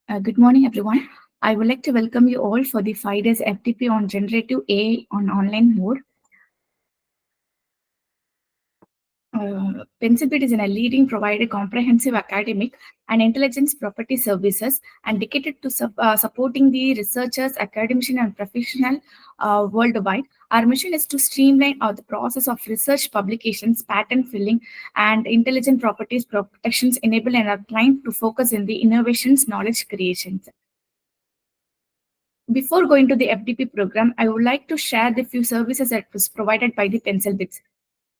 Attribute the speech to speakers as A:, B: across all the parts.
A: Good morning, everyone. I would like to welcome you all for the 5 days FDP on Generative AI on online mode. Pensabit is a leading provider comprehensive academic and intelligence property services and dedicated to supporting the researchers, academicians, and professionals worldwide. Our mission is to streamline the process of research publications, patent filling, and intelligent properties protections, enabling our client to focus in the innovations, knowledge creations. Before going to the FDP program, I would like to share the few services that was provided by the Pencil Bits,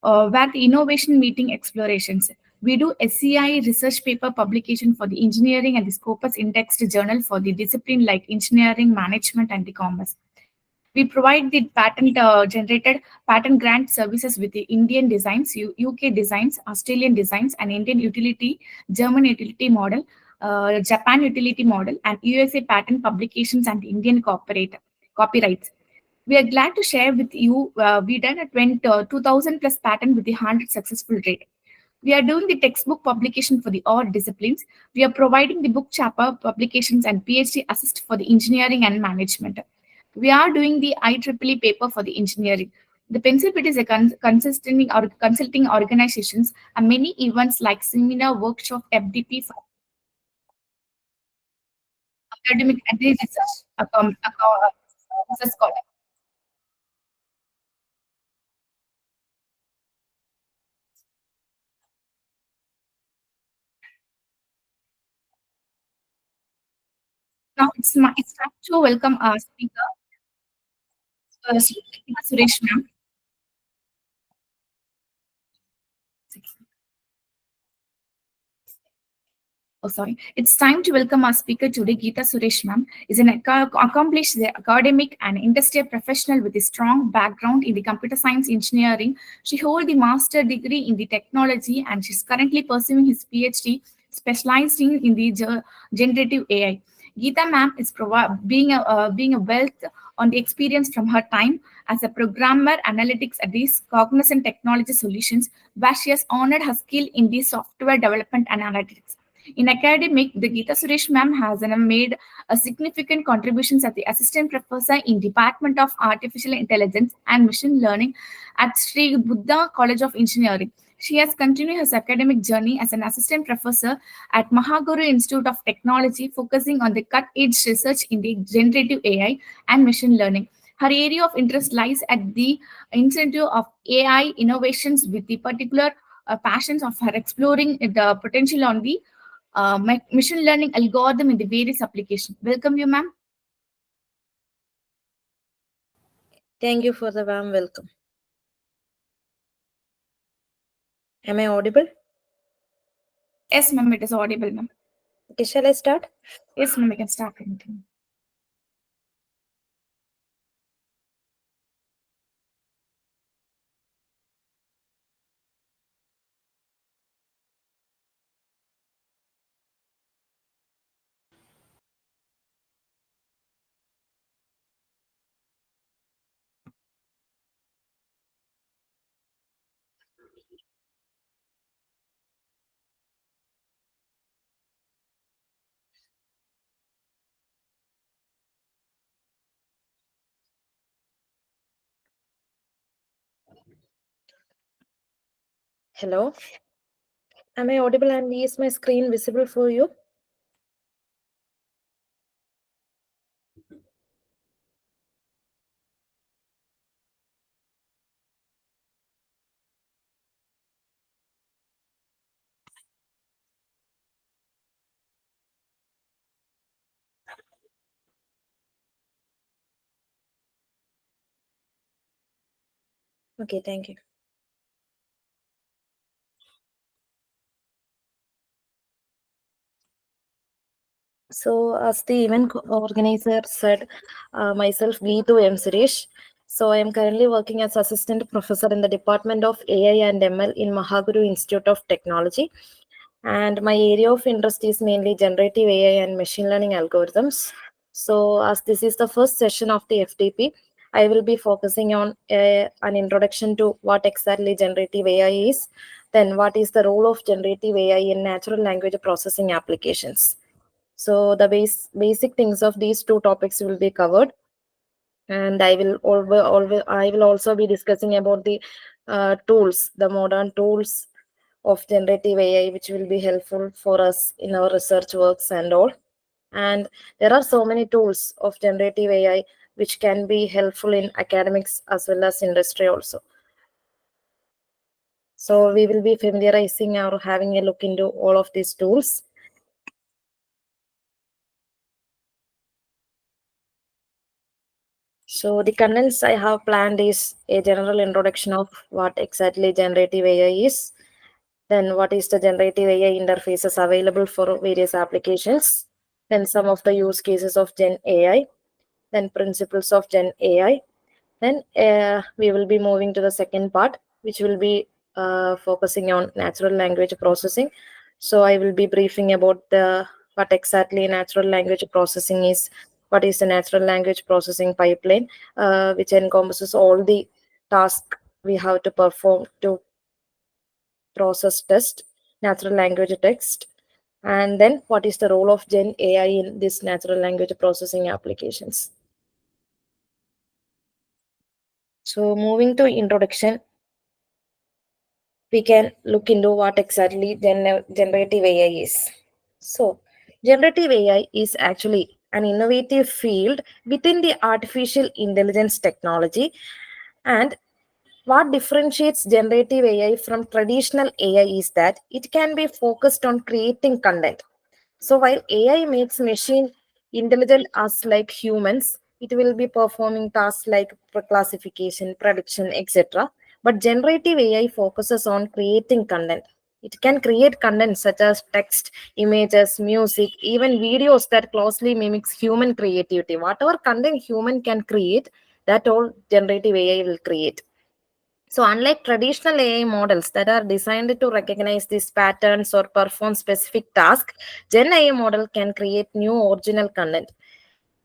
A: where the innovation meeting explorations. We do SCI research paper publication for the engineering and the Scopus indexed journal for the discipline like engineering, management, and the commerce. We provide the patent generated patent grant services with the Indian designs, UK designs, Australian designs, and Indian utility, German utility model, Japan utility model, and USA patent publications and Indian copyrights. We are glad to share with you. We done a 2000 plus patent with the 100 successful rate. We are doing the textbook publication for the all disciplines. We are providing the book chapter publications and PhD assist for the engineering and management. We are doing the IEEE paper for the engineering. The Pencil Pit is a consulting organizations and many events like seminar, workshop, FDP for academic and research. Research scholar. Now it's time to welcome our speaker, Suresh ma'am. Oh, sorry. It's time to welcome our speaker today, Geeta Suresh ma'am, is an accomplished academic and industrial professional with a strong background in the computer science engineering. She holds the master degree in the technology and she's currently pursuing his PhD specialized in the generative AI. Geeta ma'am is being a wealth on the experience from her time as a programmer analytics at these cognizant technology solutions, where she has honored her skill in the software development and analytics. In academic, the Geeta Suresh ma'am has made a significant contributions as the assistant professor in Department of Artificial Intelligence and Machine Learning at Sri Buddha College of Engineering. She has continued her academic journey as an assistant professor at Mahaguru Institute of Technology, focusing on the cut-edge research in the generative AI and machine learning. Her area of interest lies at the incentive of AI innovations with the particular passions of her exploring the potential on the machine learning algorithm in the various applications. Welcome you, ma'am.
B: Thank you for the warm welcome. Am I audible?
A: Yes, ma'am, it is audible, ma'am.
B: Okay, shall I start?
A: Yes, ma'am, we can start anything.
B: Hello. Am I audible and is my screen visible for you? Okay, thank you. So, as the event organizer said, myself Geetu M. Suresh. So, I am currently working as assistant professor in the Department of AI and ML in Mahaguru Institute of Technology. And my area of interest is mainly generative AI and machine learning algorithms. So, as this is the first session of the FDP, I will be focusing on an introduction to what exactly generative AI is, then what is the role of generative AI in natural language processing applications. So the basic things of these two topics will be covered, and I will also be discussing about the tools, the modern tools of generative AI, which will be helpful for us in our research works and all. And there are so many tools of generative AI which can be helpful in academics as well as industry also. So we will be familiarizing or having a look into all of these tools. So the contents I have planned is a general introduction of what exactly generative AI is, then what is the generative AI interfaces available for various applications, then some of the use cases of Gen AI, then principles of Gen AI. Then we will be moving to the second part, which will be focusing on natural language processing. So I will be briefing about the what exactly natural language processing is, what is the natural language processing pipeline, which encompasses all the tasks we have to perform to process test natural language text, and then what is the role of Gen AI in this natural language processing applications. So moving to introduction, we can look into what exactly generative AI is. So, generative AI is actually an innovative field within the artificial intelligence technology. And what differentiates generative AI from traditional AI is that it can be focused on creating content. So while AI makes machine intelligent as like humans, it will be performing tasks like classification, prediction, etc. But generative AI focuses on creating content. It can create content such as text, images, music, even videos that closely mimics human creativity. Whatever content human can create, that all generative AI will create. So, unlike traditional AI models that are designed to recognize these patterns or perform specific tasks, Gen AI model can create new original content.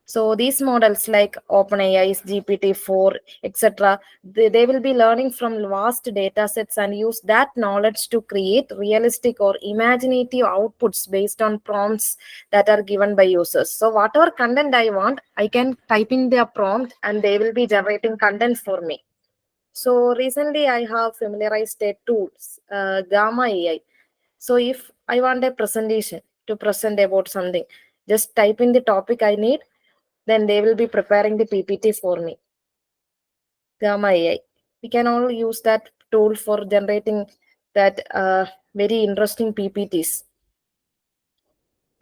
B: So, these models like OpenAI's GPT-4, etc., they will be learning from vast data sets and use that knowledge to create realistic or imaginative outputs based on prompts that are given by users. So, whatever content I want, I can type in their prompt and they will be generating content for me. So recently I have familiarized a tools, Gamma AI. So if I want a presentation to present about something, just type in the topic I need, then they will be preparing the PPT for me. Gamma AI. We can all use that tool for generating that very interesting PPTs.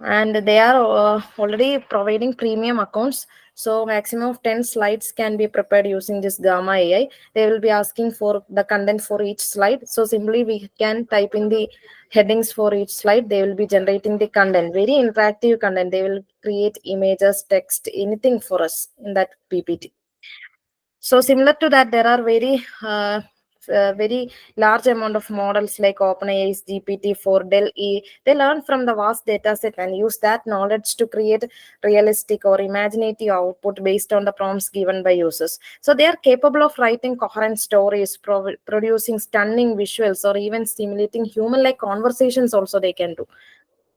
B: And they are already providing premium accounts, so maximum of 10 slides can be prepared using this Gamma AI. They will be asking for the content for each slide, so simply we can type in the headings for each slide. They will be generating the content, very interactive content. They will create images, text, anything for us in that PPT. So similar to that, there are very large amount of models like OpenAI's GPT-4, Dell E. They learn from the vast data set and use that knowledge to create realistic or imaginative output based on the prompts given by users. So they are capable of writing coherent stories, producing stunning visuals, or even stimulating human-like conversations also they can do.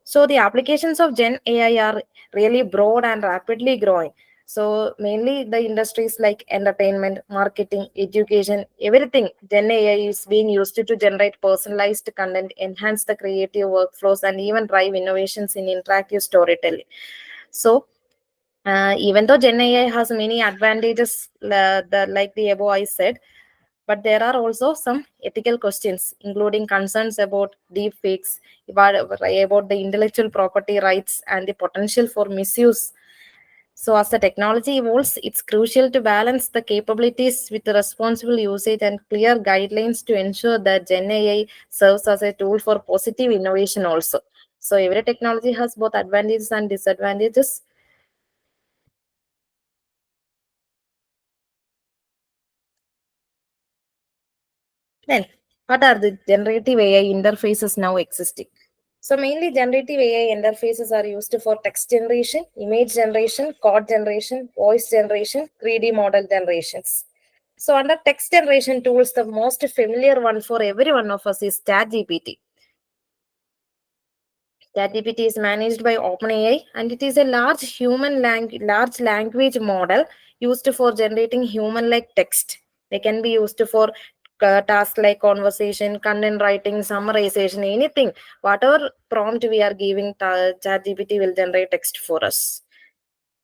B: So the applications of Gen AI are really broad and rapidly growing. So mainly the industries like entertainment, marketing, education, everything, Gen AI is being used to generate personalized content, enhance the creative workflows, and even drive innovations in interactive storytelling. So even though Gen AI has many advantages, like the above I said, but there are also some ethical questions, including concerns about deep fakes, about the intellectual property rights, and the potential for misuse. So, as the technology evolves, it's crucial to balance the capabilities with the responsible usage and clear guidelines to ensure that Gen AI serves as a tool for positive innovation also. So, every technology has both advantages and disadvantages. Then, what are the generative AI interfaces now existing? So, mainly generative AI interfaces are used for text generation, image generation, code generation, voice generation, 3D model generations. So, under text generation tools, the most familiar one for every one of us is ChatGPT. ChatGPT is managed by OpenAI, and it is a large language model used for generating human-like text. They can be used for tasks like conversation, content writing, summarization, anything. Whatever prompt we are giving, ChatGPT will generate text for us.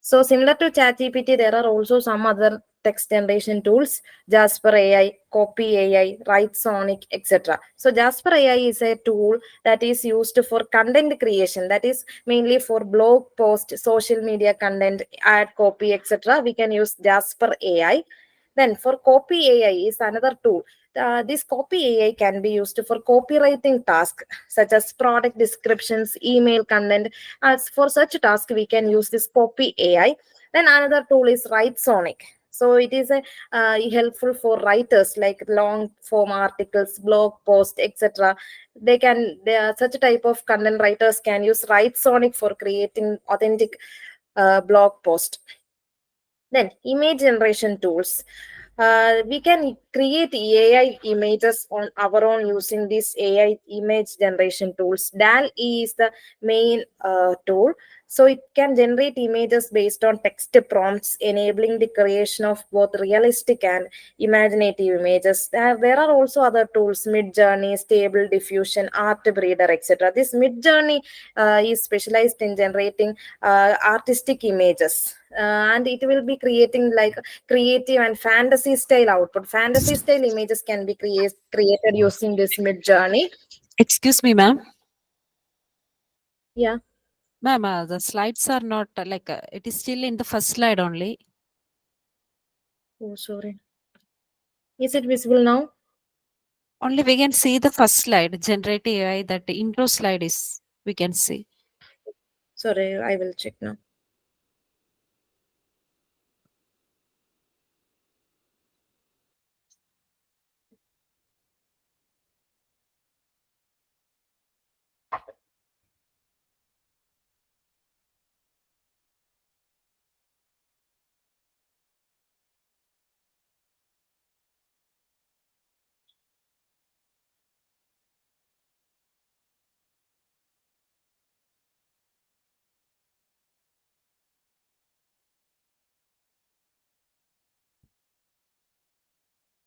B: So similar to ChatGPT, there are also some other text generation tools, Jasper AI, Copy AI, Write Sonic, etc. So Jasper AI is a tool that is used for content creation, that is mainly for blog post, social media content, ad copy, etc. We can use Jasper AI. Then for Copy AI is another tool. This Copy AI can be used for copywriting tasks such as product descriptions, email content. As for such task, we can use this Copy AI. Then another tool is Write Sonic. So it is a helpful for writers like long form articles, blog post, etc. They are such type of content writers can use Write Sonic for creating authentic blog post. Then image generation tools. We can create AI images on our own using these AI image generation tools. DAL-E is the main tool. So it can generate images based on text prompts, enabling the creation of both realistic and imaginative images. There are also other tools, Midjourney, Stable Diffusion, Art Breeder, etc. This Midjourney is specialized in generating artistic images, and it will be creating like creative and fantasy style output. Fantasy style images can be created using this Mid Journey.
C: Excuse me, ma'am.
B: Yeah.
C: Ma'am, the slides are not it is still in the first slide only.
B: Oh, sorry. Is it visible now?
C: Only we can see the first slide, generative AI, that intro slide is, we can see.
B: Sorry, I will check now.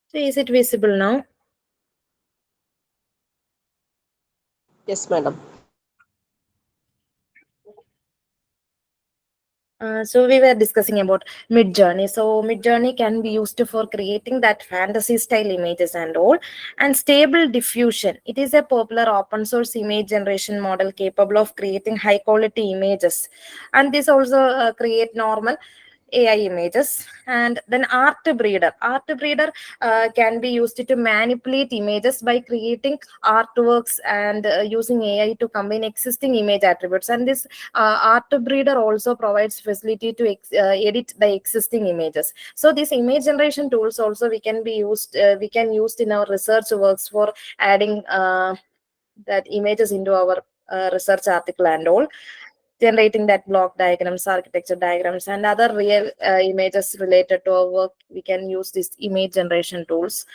B: So is it visible now?
D: Yes, madam.
B: So we were discussing about Mid Journey. So Mid Journey can be used for creating that fantasy style images and all. And Stable Diffusion, it is a popular open source image generation model capable of creating high quality images. And this also create normal AI images. And then Art Breeder. Art Breeder can be used to manipulate images by creating artworks and using AI to combine existing image attributes. And this Art Breeder also provides facility to edit the existing images. So these image generation tools also we can use in our research works for adding that images into our research article and all, generating that block diagrams, architecture diagrams, and other real images related to our work. We can use these image generation tools.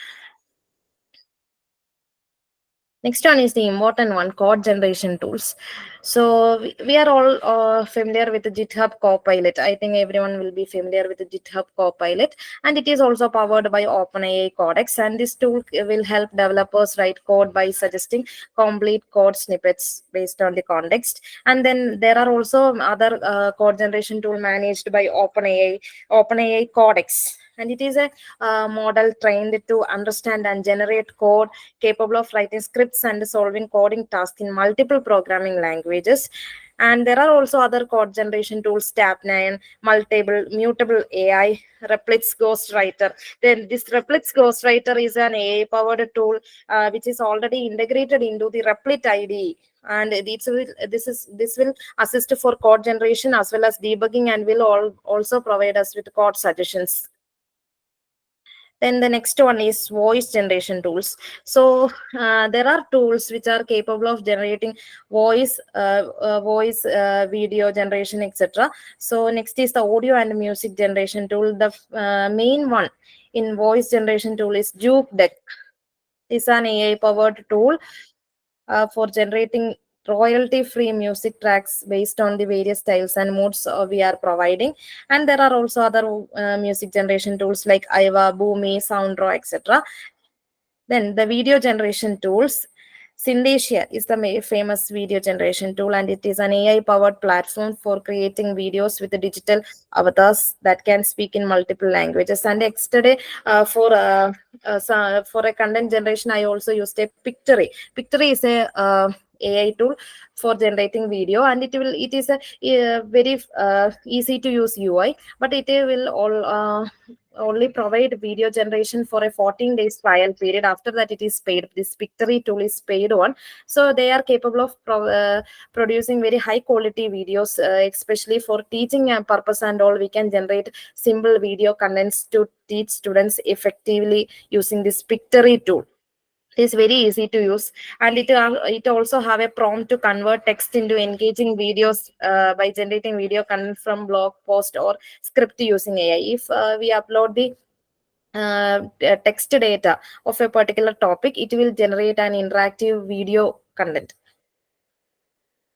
B: Next one is the important one, code generation tools. So we are all familiar with the GitHub Copilot. I think everyone will be familiar with the GitHub Copilot, and it is also powered by OpenAI Codex. And this tool will help developers write code by suggesting complete code snippets based on the context. And then there are also other code generation tool managed by OpenAI Codex. And it is a model trained to understand and generate code, capable of writing scripts and solving coding tasks in multiple programming languages. And there are also other code generation tools, Tab9, Mutable AI, Replix Ghostwriter. Then this Replix Ghostwriter is an AI powered tool which is already integrated into the Replit IDE. And this will assist for code generation as well as debugging, and will also provide us with code suggestions. Then the next one is voice generation tools. So there are tools which are capable of generating video generation, etc. So next is the audio and music generation tool. The main one in voice generation tool is Juke Deck. It's an AI powered tool for generating royalty-free music tracks based on the various styles and moods we are providing. And there are also other music generation tools like Aiva, Boomi, Soundraw, etc. Then the video generation tools. Syndesia is the famous video generation tool, and it is an AI-powered platform for creating videos with the digital avatars that can speak in multiple languages. And yesterday, for a content generation, I also used a Pictory. Pictory is a AI tool for generating video, and it is a very easy to use UI, but it will only provide video generation for a 14 days trial period. After that, it is paid. This Pictory tool is paid one, so they are capable of producing very high quality videos, especially for teaching purpose and all. We can generate simple video contents to teach students effectively using this Pictory tool. It is very easy to use, and it also have a prompt to convert text into engaging videos by generating video content from blog post or script using AI. If we upload the text data of a particular topic, it will generate an interactive video content.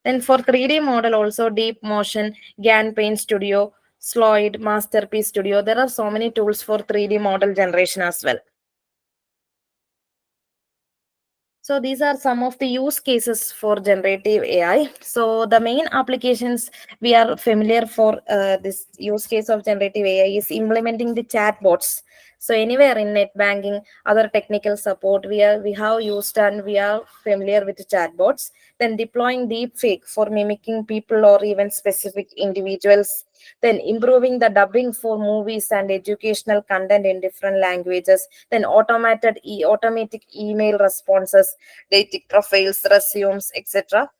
B: Then for 3D model also, Deep Motion, GAN Paint Studio, Sloyd, Masterpiece Studio, there are so many tools for 3D model generation as well. So these are some of the use cases for generative AI. So the main applications we are familiar for this use case of generative AI is implementing the chatbots. So anywhere in net banking, other technical support, we have used and we are familiar with the chatbots. Then deploying deepfake for mimicking people or even specific individuals. Then improving the dubbing for movies and educational content in different languages. Then automatic email responses, dating profiles, resumes, etc.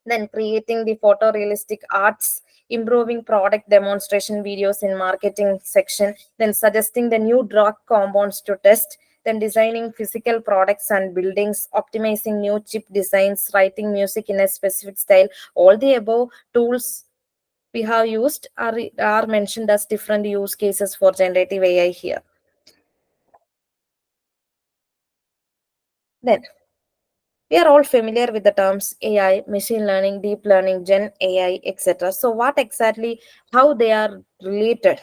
B: Then creating the photorealistic arts, improving product demonstration videos in marketing section, then suggesting the new drug compounds to test, then designing physical products and buildings, optimizing new chip designs, writing music in a specific style. All the above tools we have used are mentioned as different use cases for generative AI here. Then we are all familiar with the terms AI, machine learning, deep learning, Gen AI, etc. So what exactly, how they are related?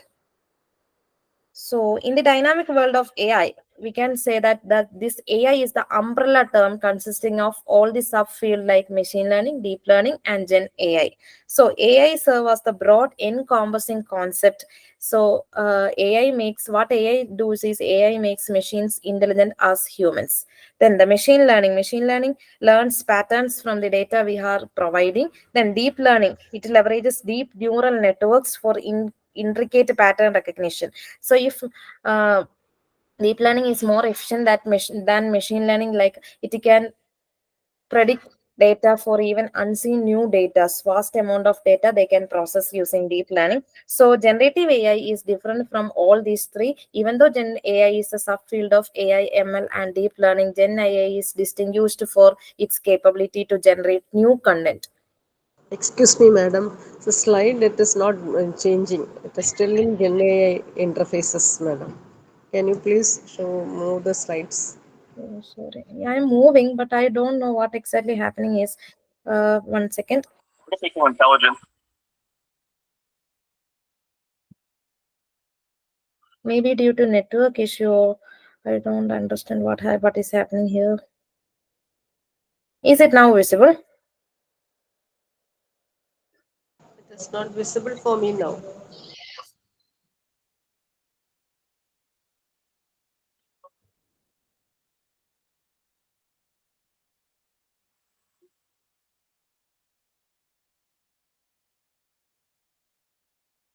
B: So in the dynamic world of AI, we can say that this AI is the umbrella term consisting of all the subfield like machine learning, deep learning, and Gen AI. So AI serve as the broad encompassing concept. So AI does is AI makes machines intelligent as humans. Then the machine learning learns patterns from the data we are providing. Then deep learning, it leverages deep neural networks for intricate pattern recognition. So if uh, deep learning is more efficient than machine learning, like it can predict data for even unseen new data, vast amount of data they can process using deep learning. So generative AI is different from all these three. Even though Gen AI is a subfield of AI, ML, and deep learning, Gen AI is distinguished for its capability to generate new content.
D: Excuse me, madam. The slide it is not changing. It is still in Gen AI interfaces, madam. Can you please move the slides?
B: Oh, sorry, I'm moving, but I don't know what exactly happening is. 1 second.
E: Artificial intelligence.
B: Maybe due to network issue, I don't understand what is happening here. Is it now visible?
D: It is not visible for me now.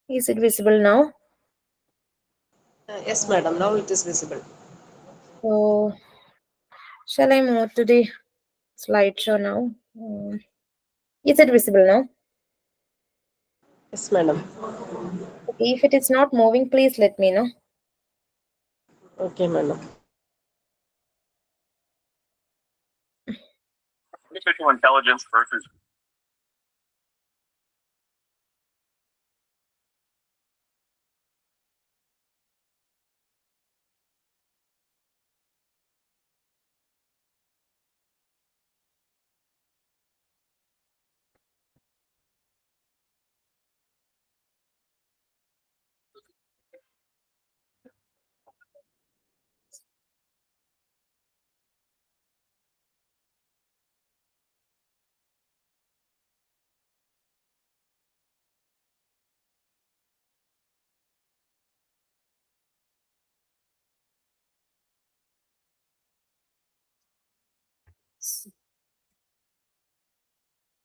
B: Is it visible now?
D: Yes, madam. Now it is visible.
B: So, shall I move to the slideshow now? Is it visible now?
D: Yes, madam.
B: Okay, if it is not moving, please let me know.
D: Okay, madam.
E: Artificial intelligence versus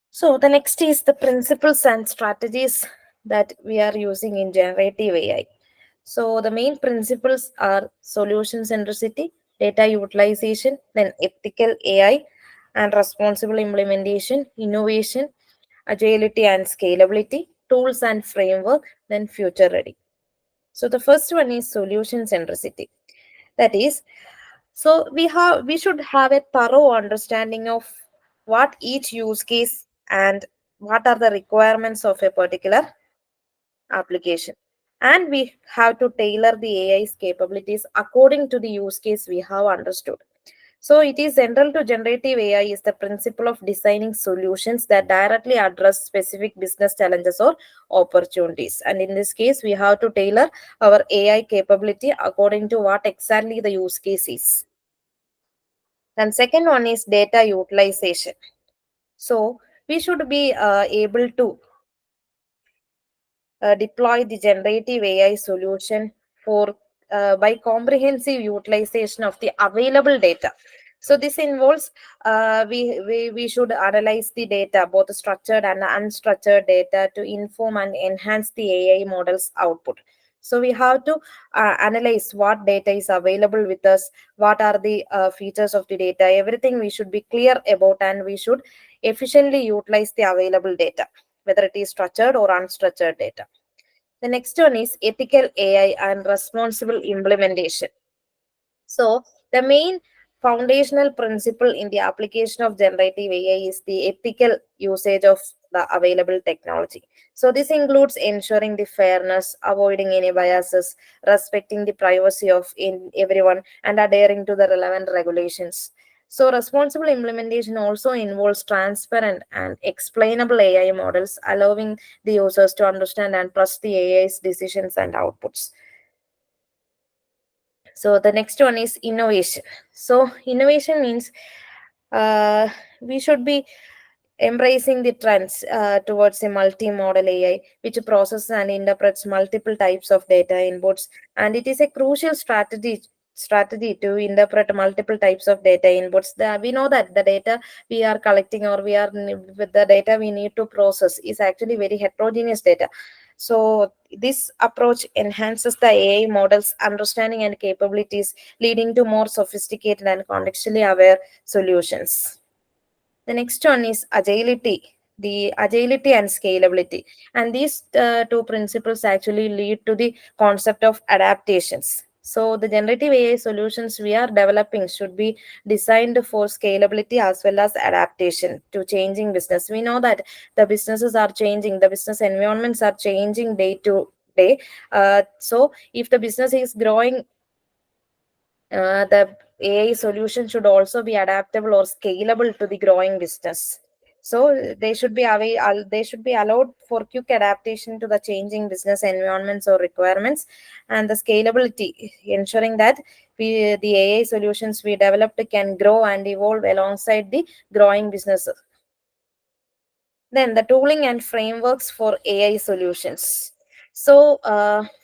B: So the next is the principles and strategies that we are using in generative AI. So the main principles are solution centricity, data utilization, then ethical AI and responsible implementation, innovation, agility and scalability, tools and framework, then future ready. So the first one is solution centricity. That is, so we should have a thorough understanding of what each use case and what are the requirements of a particular application. And we have to tailor the AI's capabilities according to the use case we have understood. So it is central to generative AI is the principle of designing solutions that directly address specific business challenges or opportunities. And in this case, we have to tailor our AI capability according to what exactly the use case is. And second one is data utilization. So we should be able to deploy the generative AI solution for by comprehensive utilization of the available data. So this involves we should analyze the data, both structured and unstructured data, to inform and enhance the AI model's output. So we have to analyze what data is available with us, what are the features of the data, everything we should be clear about, and we should efficiently utilize the available data, whether it is structured or unstructured data. The next one is ethical AI and responsible implementation. So, the main foundational principle in the application of generative AI is the ethical usage of the available technology. So, this includes ensuring the fairness, avoiding any biases, respecting the privacy of everyone, and adhering to the relevant regulations. So, responsible implementation also involves transparent and explainable AI models, allowing the users to understand and trust the AI's decisions and outputs. So the next one is innovation. So innovation means we should be embracing the trends towards a multi-modal AI, which processes and interprets multiple types of data inputs, and it is a crucial strategy to interpret multiple types of data inputs. We know that the data we are collecting, or with the data we need to process, is actually very heterogeneous data. So this approach enhances the AI model's understanding and capabilities, leading to more sophisticated and contextually aware solutions. The next one is agility, the agility and scalability. And these two principles actually lead to the concept of adaptations. So the generative AI solutions we are developing should be designed for scalability as well as adaptation to changing business. We know that the businesses are changing, the business environments are changing day to day. So if the business is growing, the AI solution should also be adaptable or scalable to the growing business. So they should be allowed for quick adaptation to the changing business environments or requirements, and the scalability, ensuring that the AI solutions we developed can grow and evolve alongside the growing businesses. Then the tooling and frameworks for AI solutions. So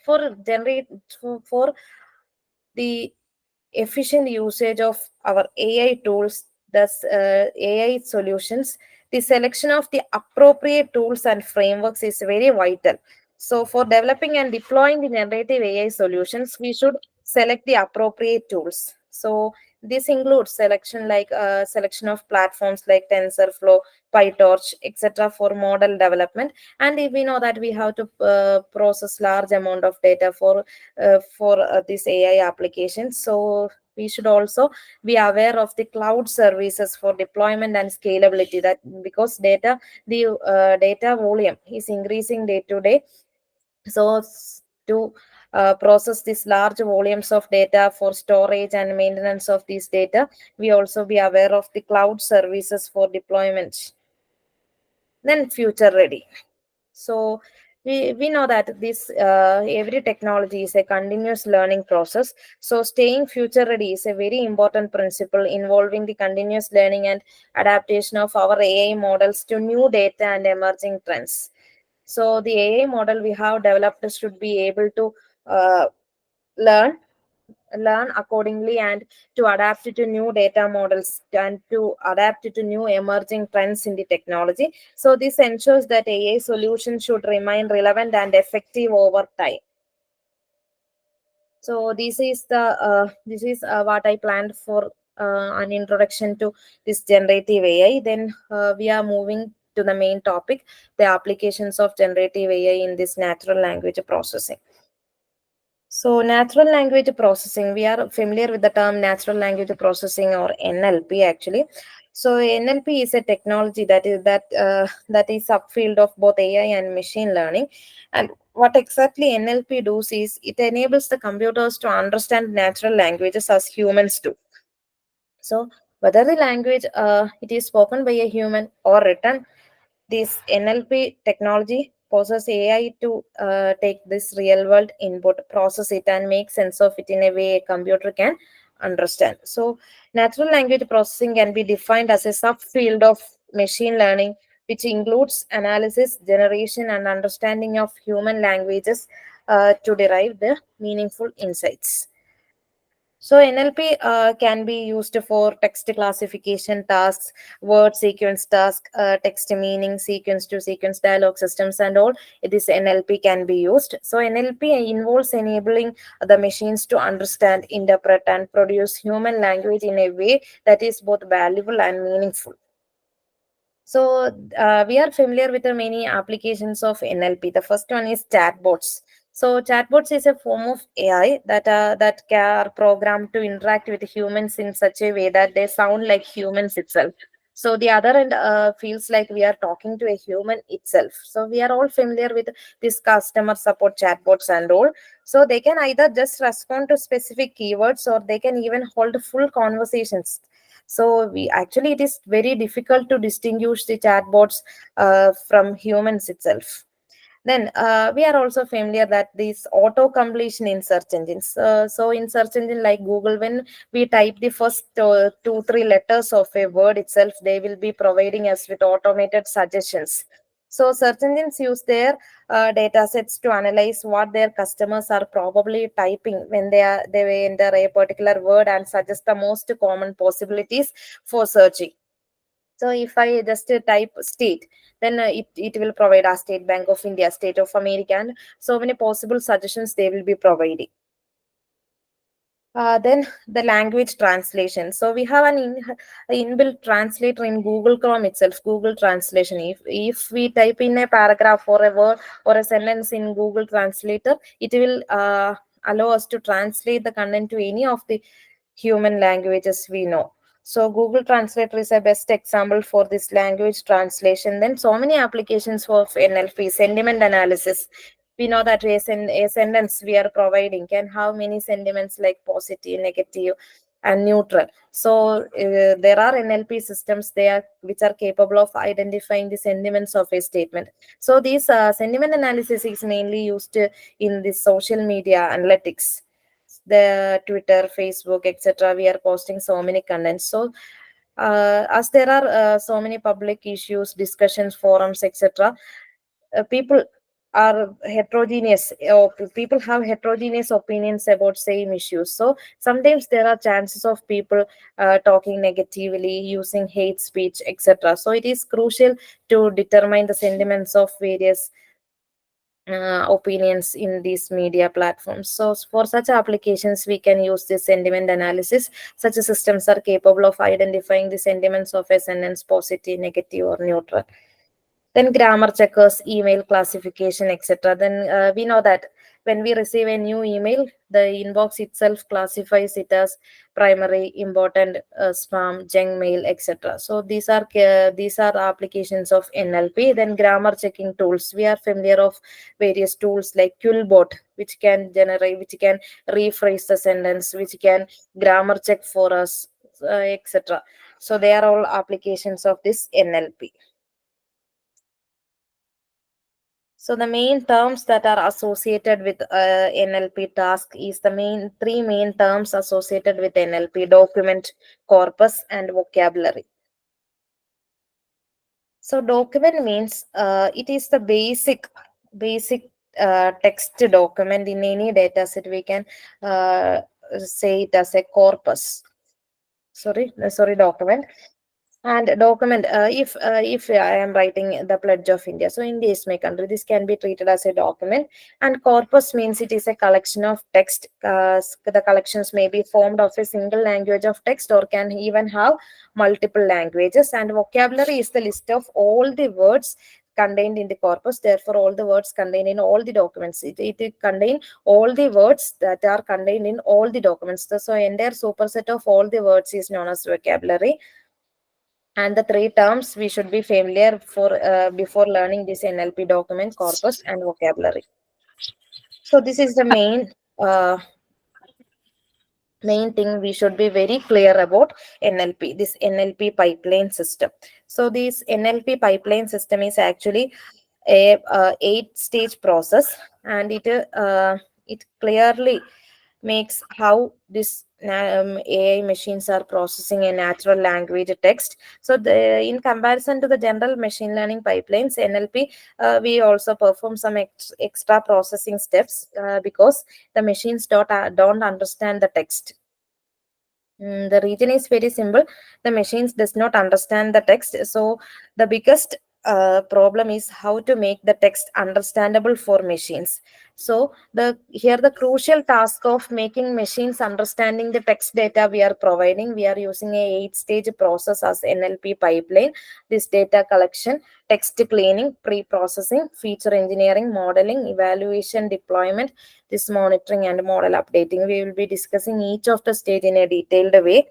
B: for the efficient usage of our AI tools, thus AI solutions, the selection of the appropriate tools and frameworks is very vital. So, for developing and deploying the generative AI solutions, we should select the appropriate tools. So, this includes selection of platforms like TensorFlow, PyTorch, etc. for model development. And if we know that we have to process large amount of data for this AI application, so we should also be aware of the cloud services for deployment and scalability, that because the data volume is increasing day to day. So to process these large volumes of data for storage and maintenance of these data, we also be aware of the cloud services for deployment. Then future ready. So we know that this every technology is a continuous learning process. So staying future ready is a very important principle involving the continuous learning and adaptation of our AI models to new data and emerging trends. So the AI model we have developed should be able to learn learn accordingly and to adapt to new data models and to adapt to new emerging trends in the technology. So this ensures that AI solutions should remain relevant and effective over time. So this is what I planned for an introduction to this generative AI. Then we are moving to the main topic, the applications of generative AI in this natural language processing. So natural language processing, we are familiar with the term natural language processing or NLP actually. So NLP is a technology that is subfield of both AI and machine learning. And what exactly NLP does is it enables the computers to understand natural languages as humans do. So whether the language it is spoken by a human or written, this NLP technology forces AI to take this real world input, process it, and make sense of it in a way a computer can understand. So, natural language processing can be defined as a subfield of machine learning, which includes analysis, generation, and understanding of human languages to derive the meaningful insights. So NLP can be used for text classification tasks, word sequence task, text meaning, sequence to sequence dialogue systems, and all. This NLP can be used. So NLP involves enabling the machines to understand, interpret, and produce human language in a way that is both valuable and meaningful. So we are familiar with the many applications of NLP. The first one is chatbots. So chatbots is a form of AI that are programmed to interact with humans in such a way that they sound like humans itself. So the other end feels like we are talking to a human itself. So we are all familiar with this customer support chatbots and all. So they can either just respond to specific keywords or they can even hold full conversations. So we actually it is very difficult to distinguish the chatbots from humans itself. Then we are also familiar that this auto completion in search engines. So in search engine like Google, when we type the first 2 3 letters of a word itself, they will be providing us with automated suggestions. So search engines use their data sets to analyze what their customers are probably typing when they enter a particular word and suggest the most common possibilities for searching. So if I just type state, then it will provide a State Bank of India, State of America, and so many possible suggestions they will be providing. Then the language translation. So we have an inbuilt translator in Google Chrome itself, Google Translation. If we type in a paragraph or a word or a sentence in Google Translator, it will allow us to translate the content to any of the human languages we know. So Google Translator is a best example for this language translation. Then so many applications for NLP, sentiment analysis. We know that a sentence we are providing can have many sentiments like positive, negative, and neutral. So there are NLP systems there which are capable of identifying the sentiments of a statement. So this sentiment analysis is mainly used in the social media analytics, the Twitter, Facebook, etc. We are posting so many contents. So as there are so many public issues, discussions, forums, etc., people are heterogeneous, or people have heterogeneous opinions about same issues. So sometimes there are chances of people talking negatively, using hate speech, etc. So it is crucial to determine the sentiments of various opinions in these media platforms. So for such applications, we can use this sentiment analysis. Such systems are capable of identifying the sentiments of a sentence, positive, negative, or neutral. Then grammar checkers, email classification, etc. Then we know that when we receive a new email, the inbox itself classifies it as primary, important, spam, junk mail, etc. So these are applications of NLP. Then grammar checking tools, we are familiar of various tools like Quillbot, which can generate, which can rephrase the sentence, which can grammar check for us, etc. So they are all applications of this NLP. So the main terms that are associated with NLP task is the main three main terms associated with NLP: document, corpus, and vocabulary. So document means it is the basic text document in any data set. We can say it as a corpus. Sorry, document. And document, if I am writing the Pledge of India, so India is my country, this can be treated as a document. And corpus means it is a collection of text. The collections may be formed of a single language of text or can even have multiple languages. And vocabulary is the list of all the words contained in the corpus. Therefore, all the words contained in all the documents, it contain all the words that are contained in all the documents. So entire superset of all the words is known as vocabulary. And the three terms we should be familiar for before learning this NLP: document, corpus, and vocabulary. So this is the main thing we should be very clear about NLP, this NLP pipeline system. So this NLP pipeline system is actually a 8-stage process, and it clearly makes how this AI machines are processing a natural language text. So in comparison to the general machine learning pipelines, NLP, we also perform some extra processing steps because the machines don't understand the text. The reason is very simple. The machines does not understand the text. So the biggest problem is how to make the text understandable for machines. So the crucial task of making machines understanding the text data we are providing, we are using a 8-stage process as NLP pipeline. This data collection, text cleaning, pre-processing, feature engineering, modeling, evaluation, deployment, this monitoring and model updating. We will be discussing each of the stage in a detailed way.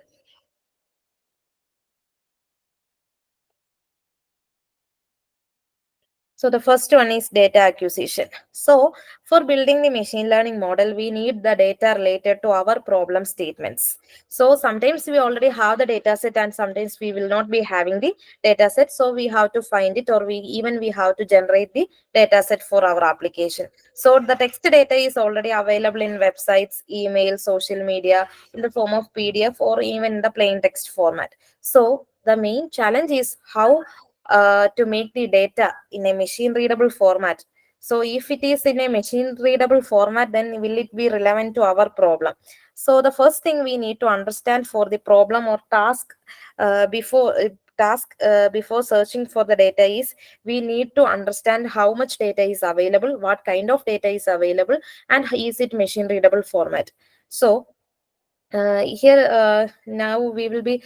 B: So the first one is data acquisition. So for building the machine learning model, we need the data related to our problem statements. So sometimes we already have the data set and sometimes we will not be having the data set. So we have to find it, or we have to generate the data set for our application. So the text data is already available in websites, email, social media, in the form of PDF or even in the plain text format. So the main challenge is how to make the data in a machine readable format. So if it is in a machine readable format, then will it be relevant to our problem? So the first thing we need to understand for the problem or task before searching for the data is we need to understand how much data is available, what kind of data is available, and is it machine readable format. So here now we will be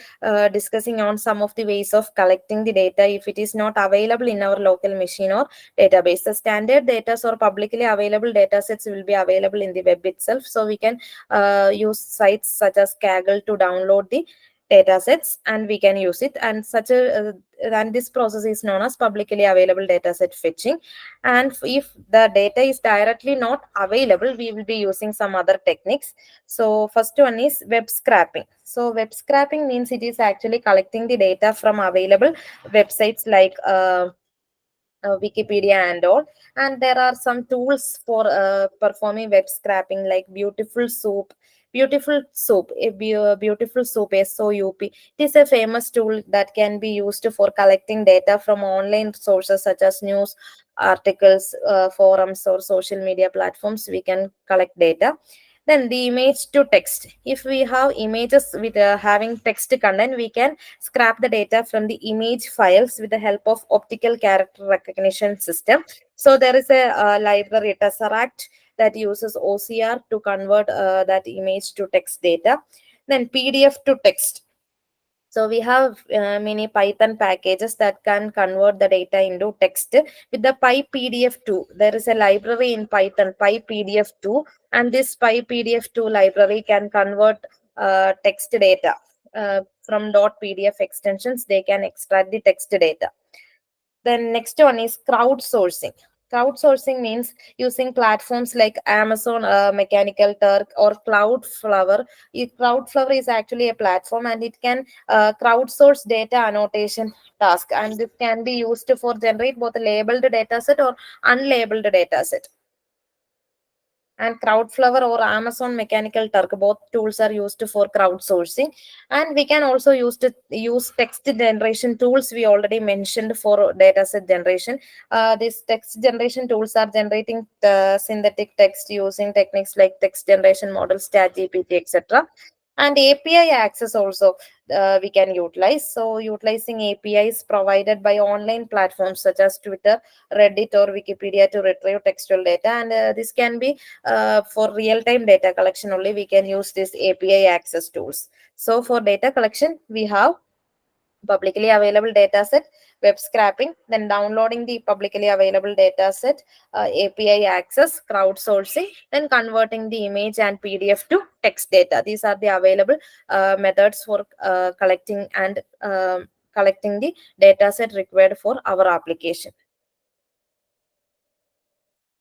B: discussing on some of the ways of collecting the data if it is not available in our local machine or database. The standard data or publicly available data sets will be available in the web itself, so we can use sites such as Kaggle to download the data sets and we can use it. And this process is known as publicly available data set fetching. And if the data is directly not available, we will be using some other techniques. So first one is web scraping. So web scraping means it is actually collecting the data from available websites like Wikipedia and all. And there are some tools for performing web scraping like Beautiful Soup, Beautiful Soup, SOUP. It is a famous tool that can be used for collecting data from online sources such as news articles, forums, or social media platforms. We can collect data. Then the image to text. If we have images with having text content, we can scrap the data from the image files with the help of optical character recognition system. So there is a library Tesseract that uses OCR to convert that image to text data. Then PDF to text. So we have many Python packages that can convert the data into text with the PyPDF2. There is a library in Python, PyPDF2, and this PyPDF2 library can convert text data from .pdf extensions. They can extract the text data. Then next one is crowdsourcing. Crowdsourcing means using platforms like Amazon Mechanical Turk or Cloudflower. Cloudflower is actually a platform and it can crowdsource data annotation task, and it can be used for generate both a labeled data set or unlabeled data set. And Crowdflower or Amazon Mechanical Turk, both tools are used for crowdsourcing. And we can also use text generation tools we already mentioned for dataset generation. These text generation tools are generating synthetic text using techniques like text generation models, ChatGPT, etc. And API access also we can utilize. So utilizing APIs provided by online platforms such as Twitter, Reddit, or Wikipedia to retrieve textual data. And this can be for real-time data collection only. We can use this API access tools. So for data collection, we have publicly available data set, web scraping, then downloading the publicly available data set, API access, crowdsourcing, then converting the image and PDF to text data. These are the available methods for collecting the data set required for our application.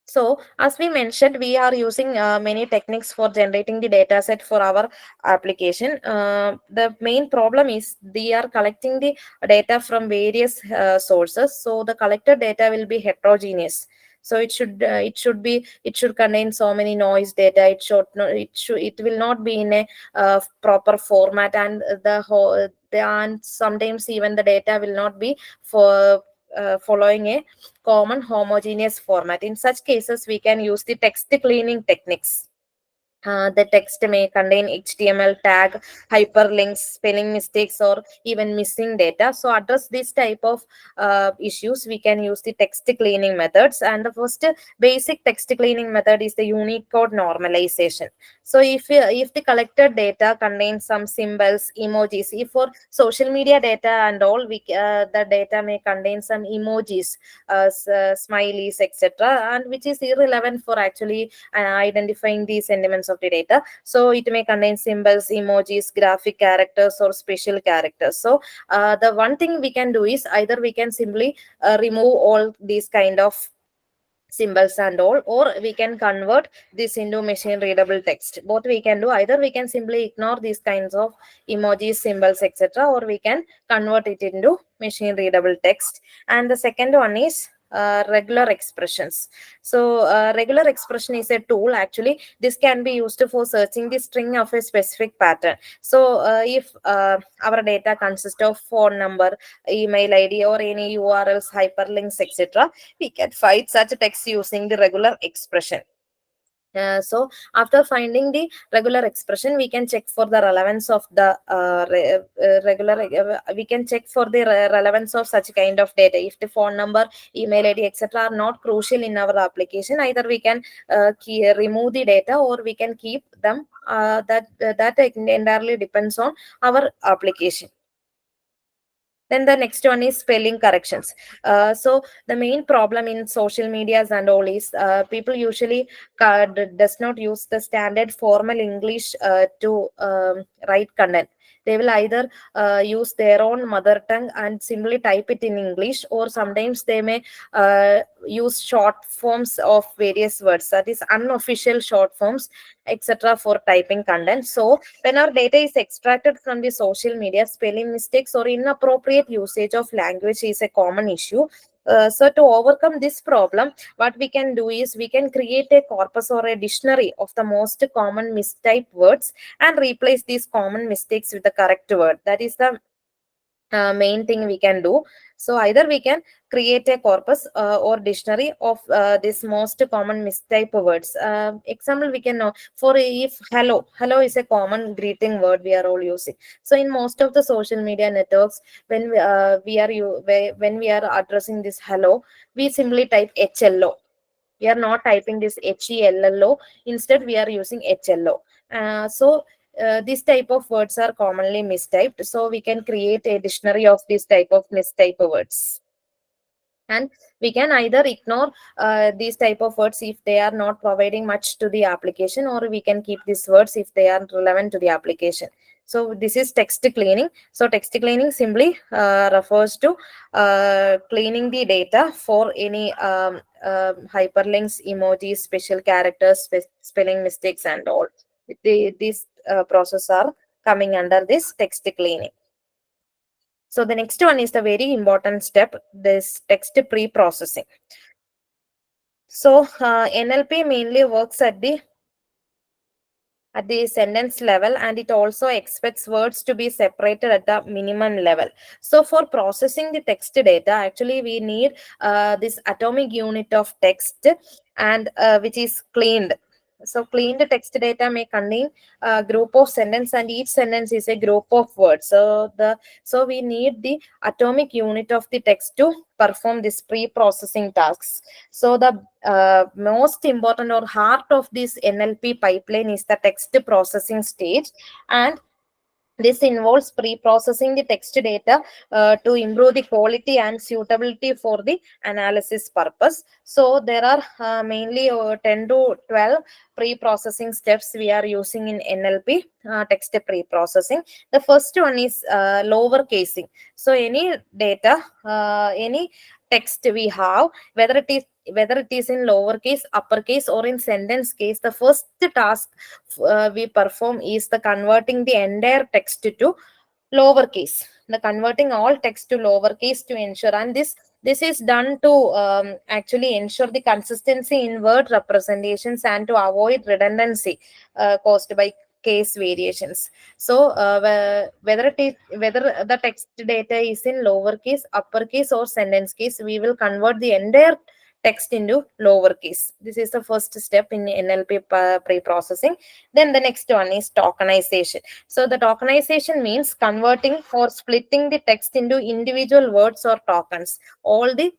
B: So, as we mentioned, we are using many techniques for generating the data set for our application. The main problem is they are collecting the data from various sources. So, the collected data will be heterogeneous. So it should contain so many noise data. It will not be in a proper format, and and sometimes even the data will not be for following a common homogeneous format. In such cases, we can use the text cleaning techniques. The text may contain HTML tag, hyperlinks, spelling mistakes, or even missing data. So address this type of issues, we can use the text cleaning methods. And the first basic text cleaning method is the Unicode normalization. So if the collected data contains some symbols, emojis, if for social media data and all, the data may contain some emojis, smileys, etc., and which is irrelevant for actually identifying the sentiments of the data. So it may contain symbols, emojis, graphic characters, or special characters. So the one thing we can do is either we can simply remove all these kind of symbols and all, or we can convert this into machine readable text. Both we can do. Either we can simply ignore these kinds of emojis, symbols, etc., or we can convert it into machine readable text. And the second one is regular expressions. So regular expression is a tool. Actually, this can be used for searching the string of a specific pattern. So if our data consists of phone number, email ID, or any URLs, hyperlinks, etc., we can find such text using the regular expression. So after finding the regular expression, we can check for the relevance of the we can check for the relevance of such kind of data. If the phone number, email ID, etc., are not crucial in our application, either we can remove the data, or we can keep them. That entirely depends on our application. Then the next one is spelling corrections. So the main problem in social medias and all is people usually does not use the standard formal English to write content. They will either use their own mother tongue and simply type it in English, or sometimes they may use short forms of various words, that is unofficial short forms, etc., for typing content. So when our data is extracted from the social media, spelling mistakes or inappropriate usage of language is a common issue. So to overcome this problem, what we can do is we can create a corpus or a dictionary of the most common mistyped words and replace these common mistakes with the correct word. That is the main thing we can do. So either we can create a corpus or dictionary of this most common mistype words. Example, we can know, for if hello is a common greeting word we are all using. So in most of the social media networks, when when we are addressing this hello, we simply type HLO. We are not typing this HELLO. Instead, we are using HLO. This type of words are commonly mistyped. So we can create a dictionary of this type of mistyped words. And we can either ignore these type of words if they are not providing much to the application, or we can keep these words if they are relevant to the application. So this is text cleaning. So text cleaning simply refers to cleaning the data for any hyperlinks, emojis, special characters, spelling mistakes, and all. These process are coming under this text cleaning. So the next one is the very important step, this text pre-processing. So NLP mainly works at the sentence level, and it also expects words to be separated at the minimum level. So for processing the text data, actually we need this atomic unit of text, and which is cleaned. So cleaned text data may contain a group of sentence, and each sentence is a group of words. So we need the atomic unit of the text to perform this pre-processing tasks. So the most important or heart of this NLP pipeline is the text processing stage, and this involves pre-processing the text data to improve the quality and suitability for the analysis purpose. So there are mainly 10 to 12 pre-processing steps we are using in NLP text pre-processing. The first one is lower casing. So any data, any text we have, whether it is in lowercase, uppercase, or in sentence case, the first task we perform is the converting the entire text to lowercase, the converting all text to lowercase to ensure, and this is done to actually ensure the consistency in word representations and to avoid redundancy caused by case variations. So whether the text data is in lowercase, uppercase, or sentence case, we will convert the entire text into lowercase. This is the first step in NLP pre-processing. Then the next one is tokenization. So the tokenization means converting or splitting the text into individual words or tokens. All the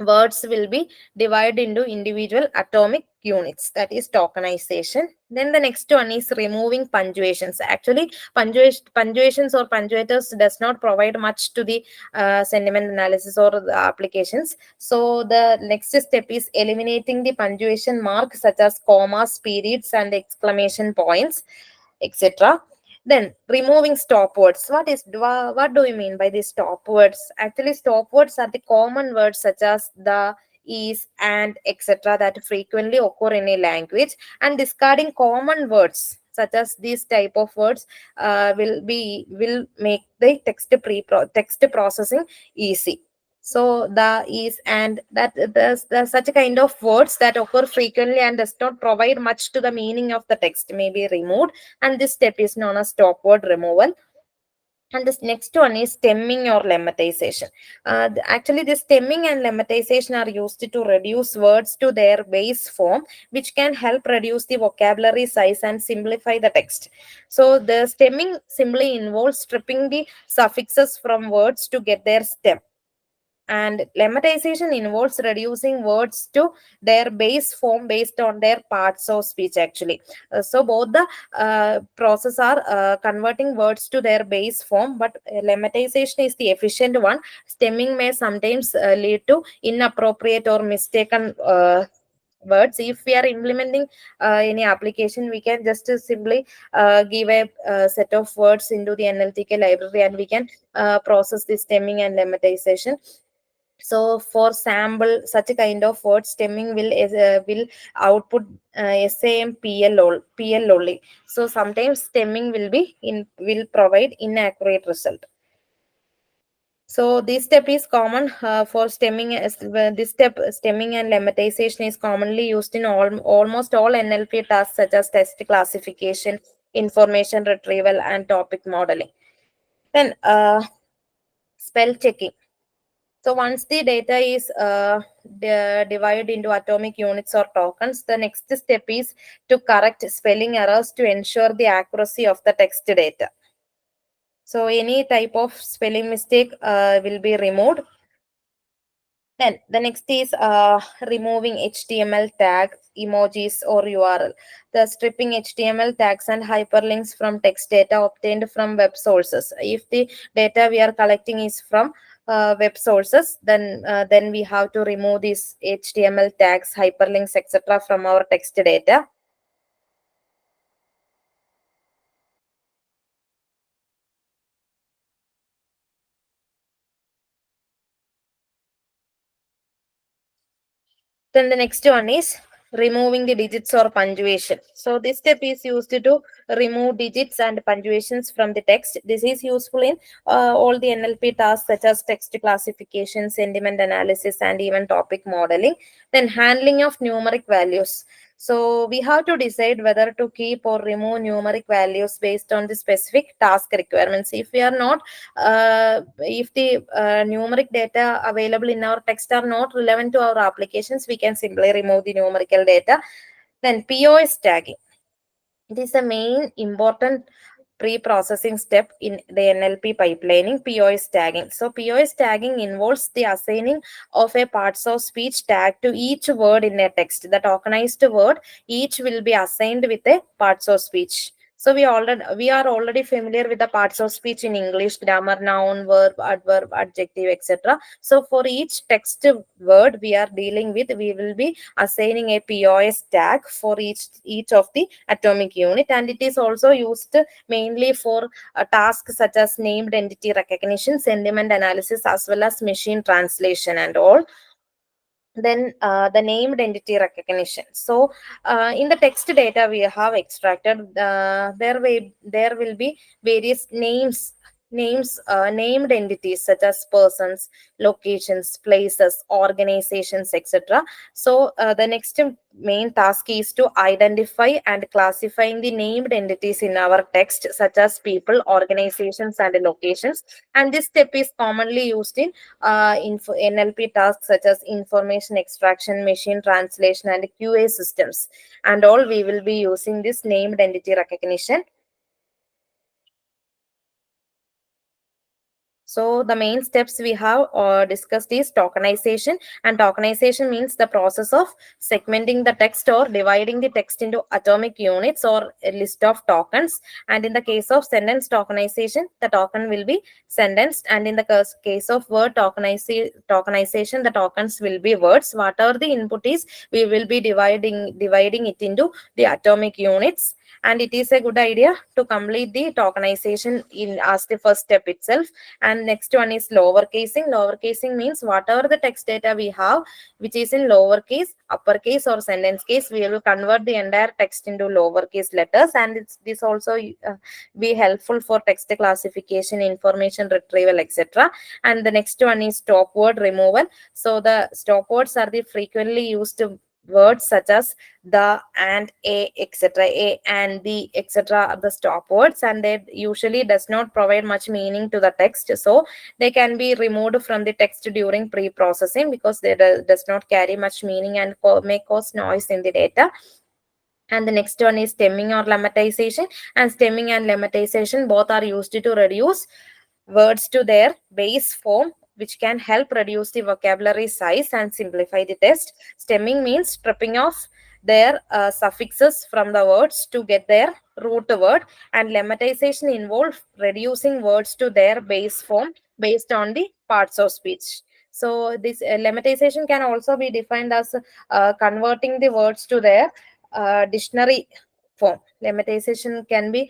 B: words will be divided into individual atomic units. That is tokenization. Then the next one is removing punctuations. Actually, punctuations or punctuators does not provide much to the sentiment analysis or the applications. So the next step is eliminating the punctuation marks such as commas, periods, and exclamation points, etc. Then removing stop words. What do we mean by these stop words? Actually, stop words are the common words such as the, is, and, etc. that frequently occur in a language, and discarding common words such as these type of words will make the text processing easy. So the, is, and, that there's such a kind of words that occur frequently and does not provide much to the meaning of the text may be removed, and this step is known as stop word removal. And this next one is stemming or lemmatization. Actually, this stemming and lemmatization are used to reduce words to their base form, which can help reduce the vocabulary size and simplify the text. So the stemming simply involves stripping the suffixes from words to get their stem, and lemmatization involves reducing words to their base form based on their parts of speech actually. So both the process are converting words to their base form, but lemmatization is the efficient one. Stemming may sometimes lead to inappropriate or mistaken words. If we are implementing any application, we can just simply give a set of words into the NLTK library, and we can process the stemming and lemmatization. So for sample such a kind of word, stemming will output SAM PL only. So sometimes stemming will provide inaccurate result. So this step is common for stemming. This step, stemming and lemmatization, is commonly used in almost all NLP tasks such as text classification, information retrieval, and topic modeling. Then spell checking. So once the data is divided into atomic units or tokens, the next step is to correct spelling errors to ensure the accuracy of the text data. So any type of spelling mistake will be removed. Then the next is removing HTML tags, emojis, or URL. The stripping HTML tags and hyperlinks from text data obtained from web sources. If the data we are collecting is from web sources, then we have to remove these HTML tags, hyperlinks, etc. from our text data. Then the next one is removing the digits or punctuation. So this step is used to remove digits and punctuations from the text. This is useful in all the NLP tasks such as text classification, sentiment analysis, and even topic modeling. Then handling of numeric values. So we have to decide whether to keep or remove numeric values based on the specific task requirements. If we are not, if the numeric data available in our text are not relevant to our applications, we can simply remove the numerical data. Then POS tagging. It is the main important pre-processing step in the NLP pipelining, POS tagging. So POS tagging involves the assigning of a parts of speech tag to each word in a text. The tokenized word each will be assigned with a parts of speech. So we are already familiar with the parts of speech in English: grammar, noun, verb, adverb, adjective, etc. So for each text word we are dealing with, we will be assigning a POS tag for each of the atomic unit, and it is also used mainly for tasks such as named entity recognition, sentiment analysis, as well as machine translation and all. Then the named entity recognition. So in the text data we have extracted, there will be various named entities such as persons, locations, places, organizations, etc. So the next main task is to identify and classifying the named entities in our text, such as people, organizations, and locations. And this step is commonly used in NLP tasks such as information extraction, machine translation, and QA systems. And all we will be using this named entity recognition. So the main steps we have discussed is tokenization, and tokenization means the process of segmenting the text or dividing the text into atomic units or a list of tokens. And in the case of sentence tokenization, the token will be sentenced, and in the case of word tokenization, the tokens will be words. Whatever the input is, we will be dividing it into the atomic units. And it is a good idea to complete the tokenization in as the first step itself. And next one is lowercasing. Lowercasing means whatever the text data we have which is in lowercase, uppercase, or sentence case, we will convert the entire text into lowercase letters, and this also be helpful for text classification, information retrieval, etc. And the next one is stop word removal. So the stop words are the frequently used words such as the, and, a, etc. A and the, etc. are the stop words, and they usually does not provide much meaning to the text, so they can be removed from the text during pre-processing because they does not carry much meaning and may cause noise in the data. And the next one is stemming or lemmatization. And stemming and lemmatization both are used to reduce words to their base form, which can help reduce the vocabulary size and simplify the text. Stemming means stripping off their suffixes from the words to get their root word, and lemmatization involves reducing words to their base form based on the parts of speech. So this lemmatization can also be defined as converting the words to their dictionary form. Lemmatization can be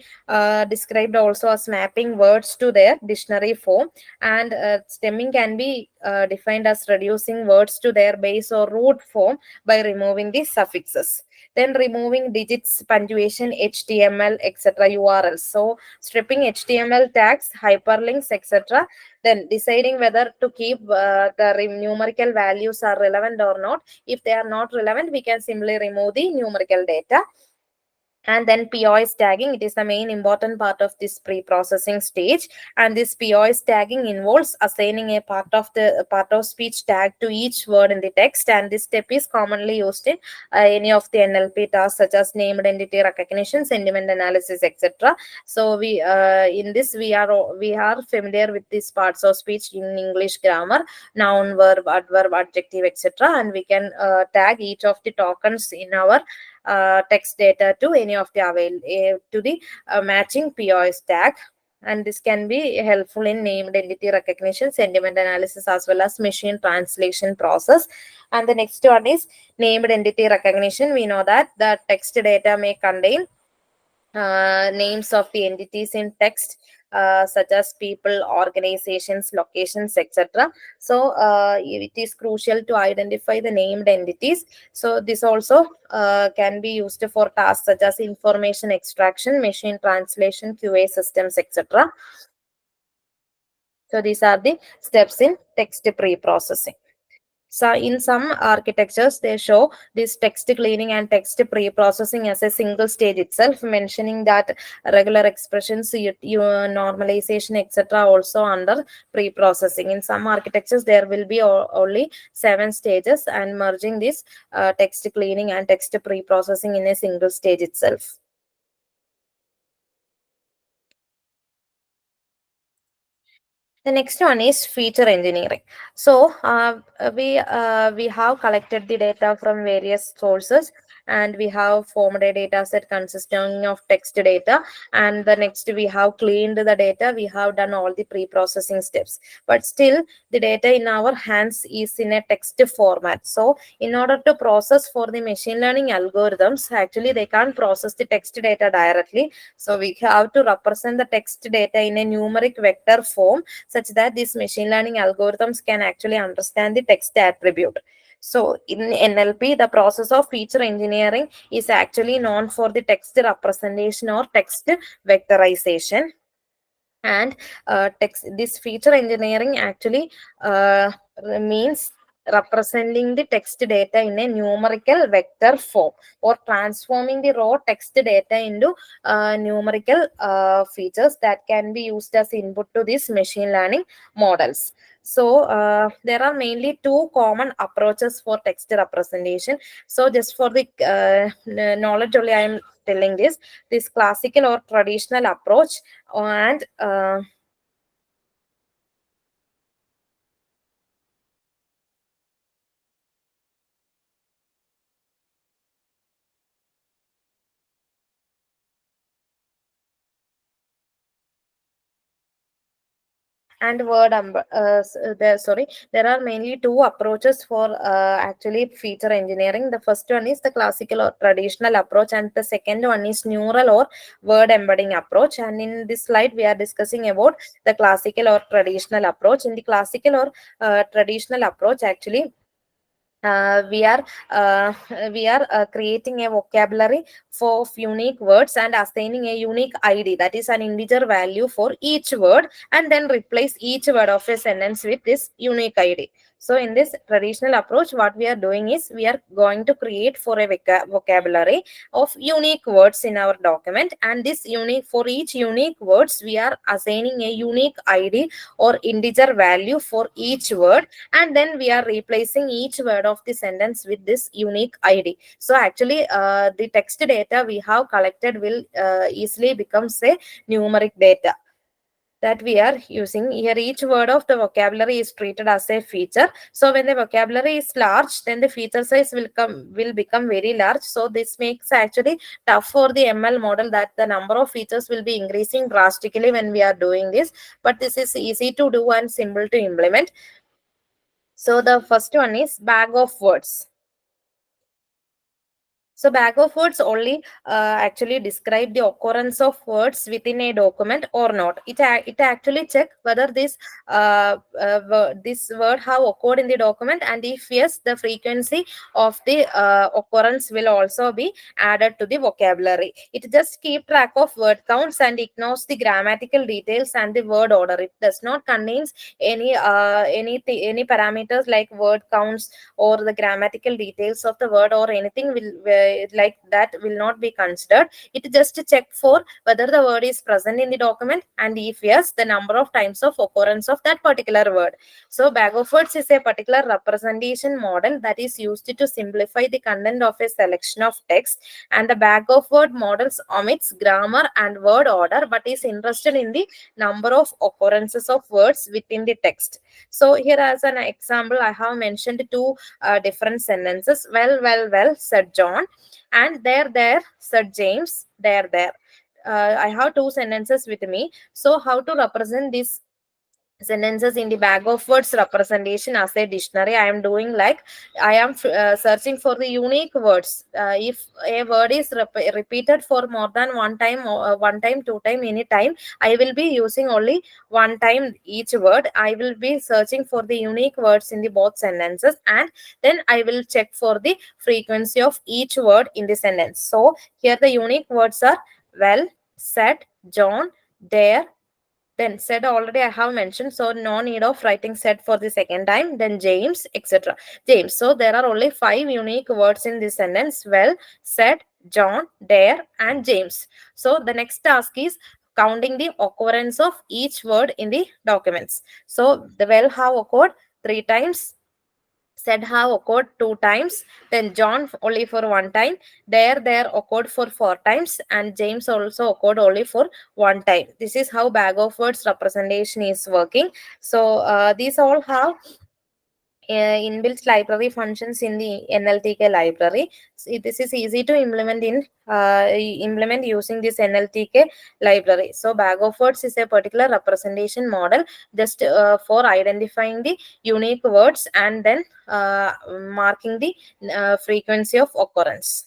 B: described also as mapping words to their dictionary form, and stemming can be defined as reducing words to their base or root form by removing the suffixes. Then removing digits, punctuation, HTML, etc. URLs. So stripping HTML tags, hyperlinks, etc. Then deciding whether to keep the numerical values are relevant or not. If they are not relevant, we can simply remove the numerical data. And then POS tagging, it is the main important part of this pre-processing stage. And this POS tagging involves assigning a part of speech tag to each word in the text. And this step is commonly used in any of the NLP tasks such as named entity recognition, sentiment analysis, etc. So we in this we are familiar with these parts of speech in English: grammar, noun, verb, adverb, adjective, etc. And we can tag each of the tokens in our text data to any of the to the matching POS tag. And this can be helpful in named entity recognition, sentiment analysis, as well as machine translation process. And the next one is named entity recognition. We know that the text data may contain names of the entities in text such as people, organizations, locations, etc. So it is crucial to identify the named entities. So this also can be used for tasks such as information extraction, machine translation, QA systems, etc. So these are the steps in text pre-processing. So in some architectures, they show this text cleaning and text pre-processing as a single stage itself, mentioning that regular expressions, normalization, etc. also under pre-processing. In some architectures, there will be only 7 stages, and merging this text cleaning and text pre-processing in a single stage itself. The next one is feature engineering. So we have collected the data from various sources, and we have formed a data set consisting of text data. And the next, we have cleaned the data. We have done all the pre-processing steps, but still the data in our hands is in a text format. So in order to process for the machine learning algorithms, actually they can't process the text data directly. So we have to represent the text data in a numeric vector form, such that these machine learning algorithms can actually understand the text attribute. So in NLP, the process of feature engineering is actually known for the text representation or text vectorization. And this feature engineering actually means representing the text data in a numerical vector form, or transforming the raw text data into numerical features that can be used as input to these machine learning models. So there are mainly 2 common approaches for text representation. So just for the knowledge only, I am telling this classical or traditional approach, and word there are mainly 2 approaches for actually feature engineering. The first one is the classical or traditional approach, and the second one is neural or word embedding approach. And in this slide, we are discussing about the classical or traditional approach. In the classical or traditional approach, actually we are uh, creating a vocabulary for unique words and assigning a unique ID, that is an integer value for each word, and then replace each word of a sentence with this unique ID. So in this traditional approach, what we are doing is we are going to create for a vocabulary of unique words in our document, and this unique, for each unique words, we are assigning a unique ID or integer value for each word, and then we are replacing each word of the sentence with this unique ID. So actually the text data we have collected will easily become say numeric data that we are using here. Each word of the vocabulary is treated as a feature. So when the vocabulary is large, then the feature size will become very large. So this makes actually tough for the ML model, that the number of features will be increasing drastically when we are doing this, but this is easy to do and simple to implement. So the first one is bag of words. So bag of words only actually describe the occurrence of words within a document or not. It actually check whether this word have occurred in the document, and if yes, the frequency of the occurrence will also be added to the vocabulary. It just keep track of word counts and ignores the grammatical details and the word order. It does not contains any parameters like word counts or the grammatical details of the word, or anything like that will not be considered. It just check for whether the word is present in the document, and if yes, the number of times of occurrence of that particular word. So bag of words is a particular representation model that is used to simplify the content of a selection of text, and the bag of word models omits grammar and word order, but is interested in the number of occurrences of words within the text. So here as an example, I have mentioned 2 different sentences. Well, said John, and there, said James. There. I have 2 sentences with me. So how to represent this sentences in the bag of words representation as a dictionary. I am doing like I am searching for the unique words. If a word is repeated for more than one time, two time, any time, I will be using only one time each word. I will be searching for the unique words in the both sentences, and then I will check for the frequency of each word in the sentence. So here the unique words are well, said, John, dare. Then said already I have mentioned, so no need of writing said for the second time. Then James, etc. James. So there are only 5 unique words in this sentence: well, said, John, dare, and James. So the next task is counting the occurrence of each word in the documents. So the well have occurred 3 times, said have occurred 2 times, then John only for 1 time, there occurred for 4 times, and James also occurred only for 1 time. This is how bag of words representation is working. So these all have inbuilt library functions in the NLTK library. So this is easy to implement implement using this NLTK library. So bag of words is a particular representation model just for identifying the unique words and then marking the frequency of occurrence.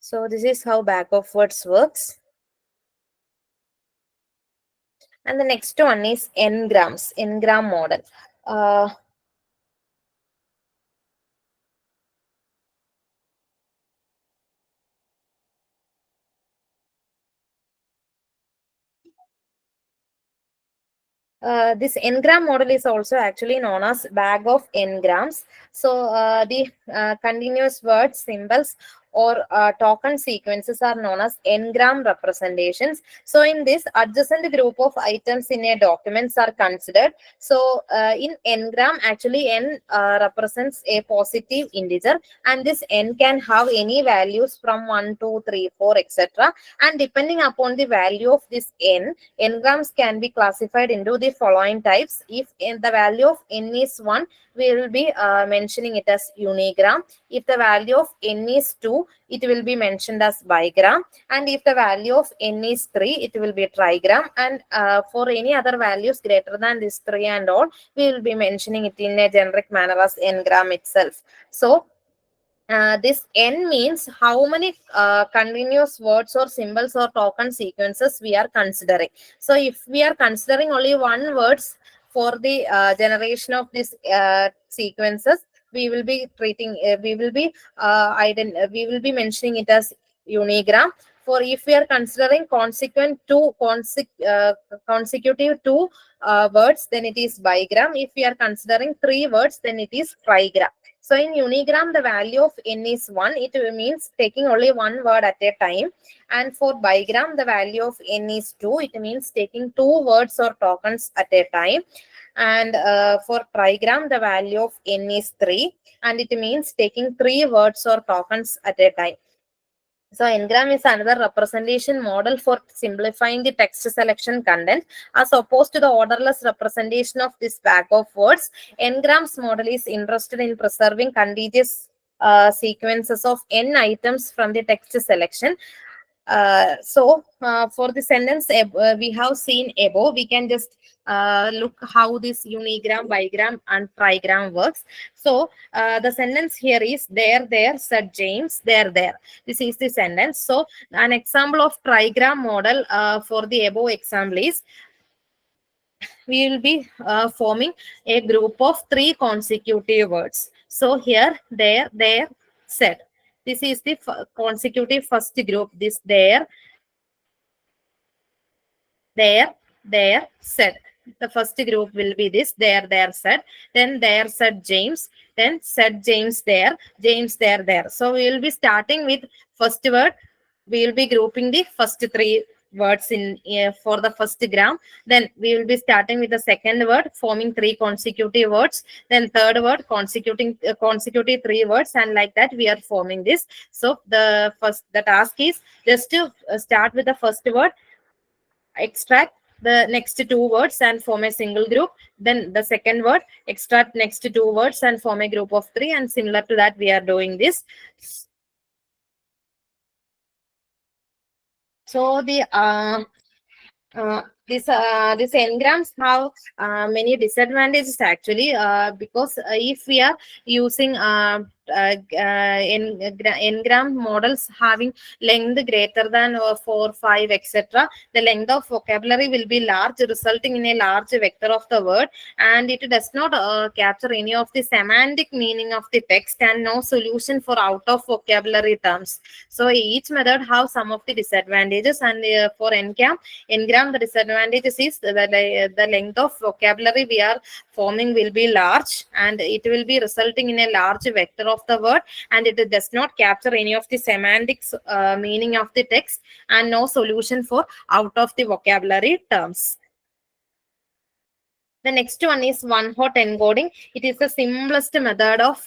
B: So this is how bag of words works. And the next one is Ngram model. Uh, this n-gram model is also actually known as bag of n-grams. So the continuous words, symbols, or token sequences are known as n-gram representations. So in this, adjacent group of items in a documents are considered. So in n-gram, actually n represents a positive integer, and this n can have any values from 1, 2, 3, 4, etc. And depending upon the value of this n, n-grams can be classified into the following types. If the value of n is 1, we will be mentioning it as unigram. If the value of n is 2, it will be mentioned as bigram. And if the value of n is 3, it will be trigram. And for any other values greater than this 3 and all, we will be mentioning it in a generic manner as n-gram itself. So this n means how many continuous words or symbols or token sequences we are considering. So if we are considering only one words for the generation of these sequences, we will be treating we will be mentioning it as unigram. For if we are considering consecutive two words, then it is bigram. If we are considering 3 words, then it is trigram. So in unigram, the value of n is 1. It means taking only one word at a time. And for bigram, the value of n is 2. It means taking 2 words or tokens at a time. And for trigram, the value of n is 3. And it means taking 3 words or tokens at a time. So n-gram is another representation model for simplifying the text selection content. As opposed to the orderless representation of this bag of words, n-grams model is interested in preserving contiguous sequences of n items from the text selection. For the sentence we have seen above, we can just look how this unigram, bigram, and trigram works. So the sentence here is there, said James, there. This is the sentence. So an example of trigram model for the above example is we will be forming a group of 3 consecutive words. So here, there, said. This is the consecutive first group. This there, said. the first group will be this, there, said, then there, said James, then said James, there. So we will be starting with first word. We will be grouping the first three words in for the first gram. Then we will be starting with the second word, forming three consecutive words. Then third word, consecutive three words, and like that we are forming this. So the task is just to start with the first word, extract the next two words and form a single group. Then the second word, extract next two words and form a group of three, and similar to that we are doing this. So the this engrams have many disadvantages actually, because if we are using engram models having length greater than 4, 5, etc., the length of vocabulary will be large, resulting in a large vector of the word, and it does not capture any of the semantic meaning of the text, and no solution for out of vocabulary terms. So each method have some of the disadvantages, and for engram, the disadvantages is the length of vocabulary we are forming will be large, and it will be resulting in a large vector of the word, and it does not capture any of the semantics meaning of the text, and no solution for out of the vocabulary terms. The next one is one-hot encoding. It is the simplest method of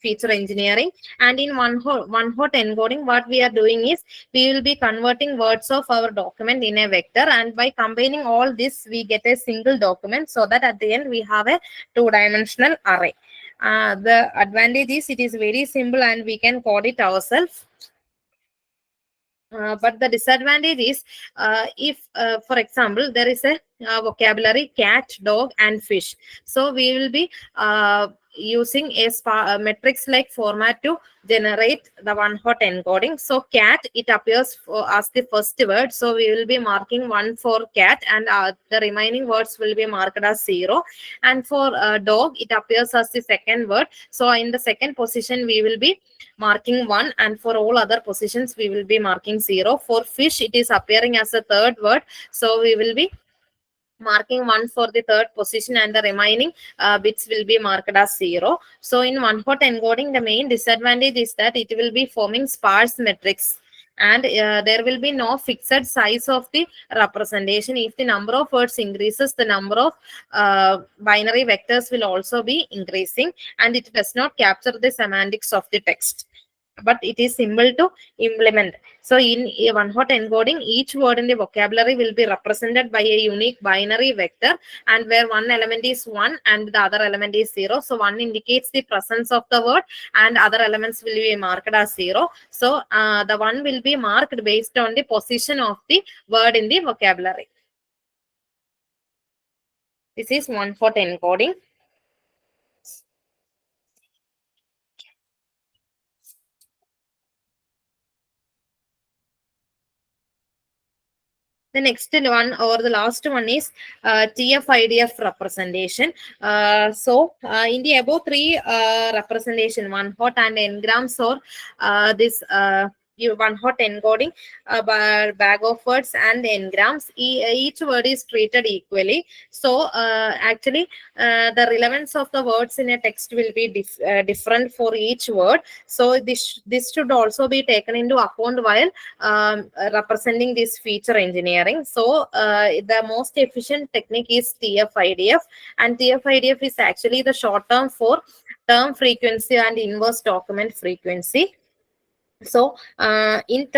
B: feature engineering. And in one-hot encoding, what we are doing is we will be converting words of our document in a vector, and by combining all this, we get a single document, so that at the end we have a two-dimensional array. The advantage is it is very simple and we can code it ourselves. But the disadvantage is if, for example, there is a vocabulary cat, dog, and fish. So we will be using a matrix like format to generate the one-hot encoding. So cat, it appears as the first word. So we will be marking 1 for cat, and the remaining words will be marked as 0. And for dog, it appears as the second word. So in the second position, we will be marking 1, and for all other positions we will be marking 0. For fish, it is appearing as a third word, so we will be marking 1 for the third position, and the remaining bits will be marked as 0. So in one-hot encoding, the main disadvantage is that it will be forming sparse metrics, and there will be no fixed size of the representation. If the number of words increases, the number of binary vectors will also be increasing, and it does not capture the semantics of the text, but it is simple to implement. So in a one-hot encoding, each word in the vocabulary will be represented by a unique binary vector, and where one element is 1 and the other element is 0. So 1 indicates the presence of the word, and other elements will be marked as 0. So the 1 will be marked based on the position of the word in the vocabulary. This is one-hot encoding. The next one, or the last one, is TF-IDF representation. So in the above three representation, one-hot and engrams, or this one-hot encoding, bag of words and engrams, each word is treated equally. So actually the relevance of the words in a text will be different for each word. So this should also be taken into account while representing this feature engineering. So the most efficient technique is TF-IDF, and TF-IDF is actually the short term for term frequency and inverse document frequency. So in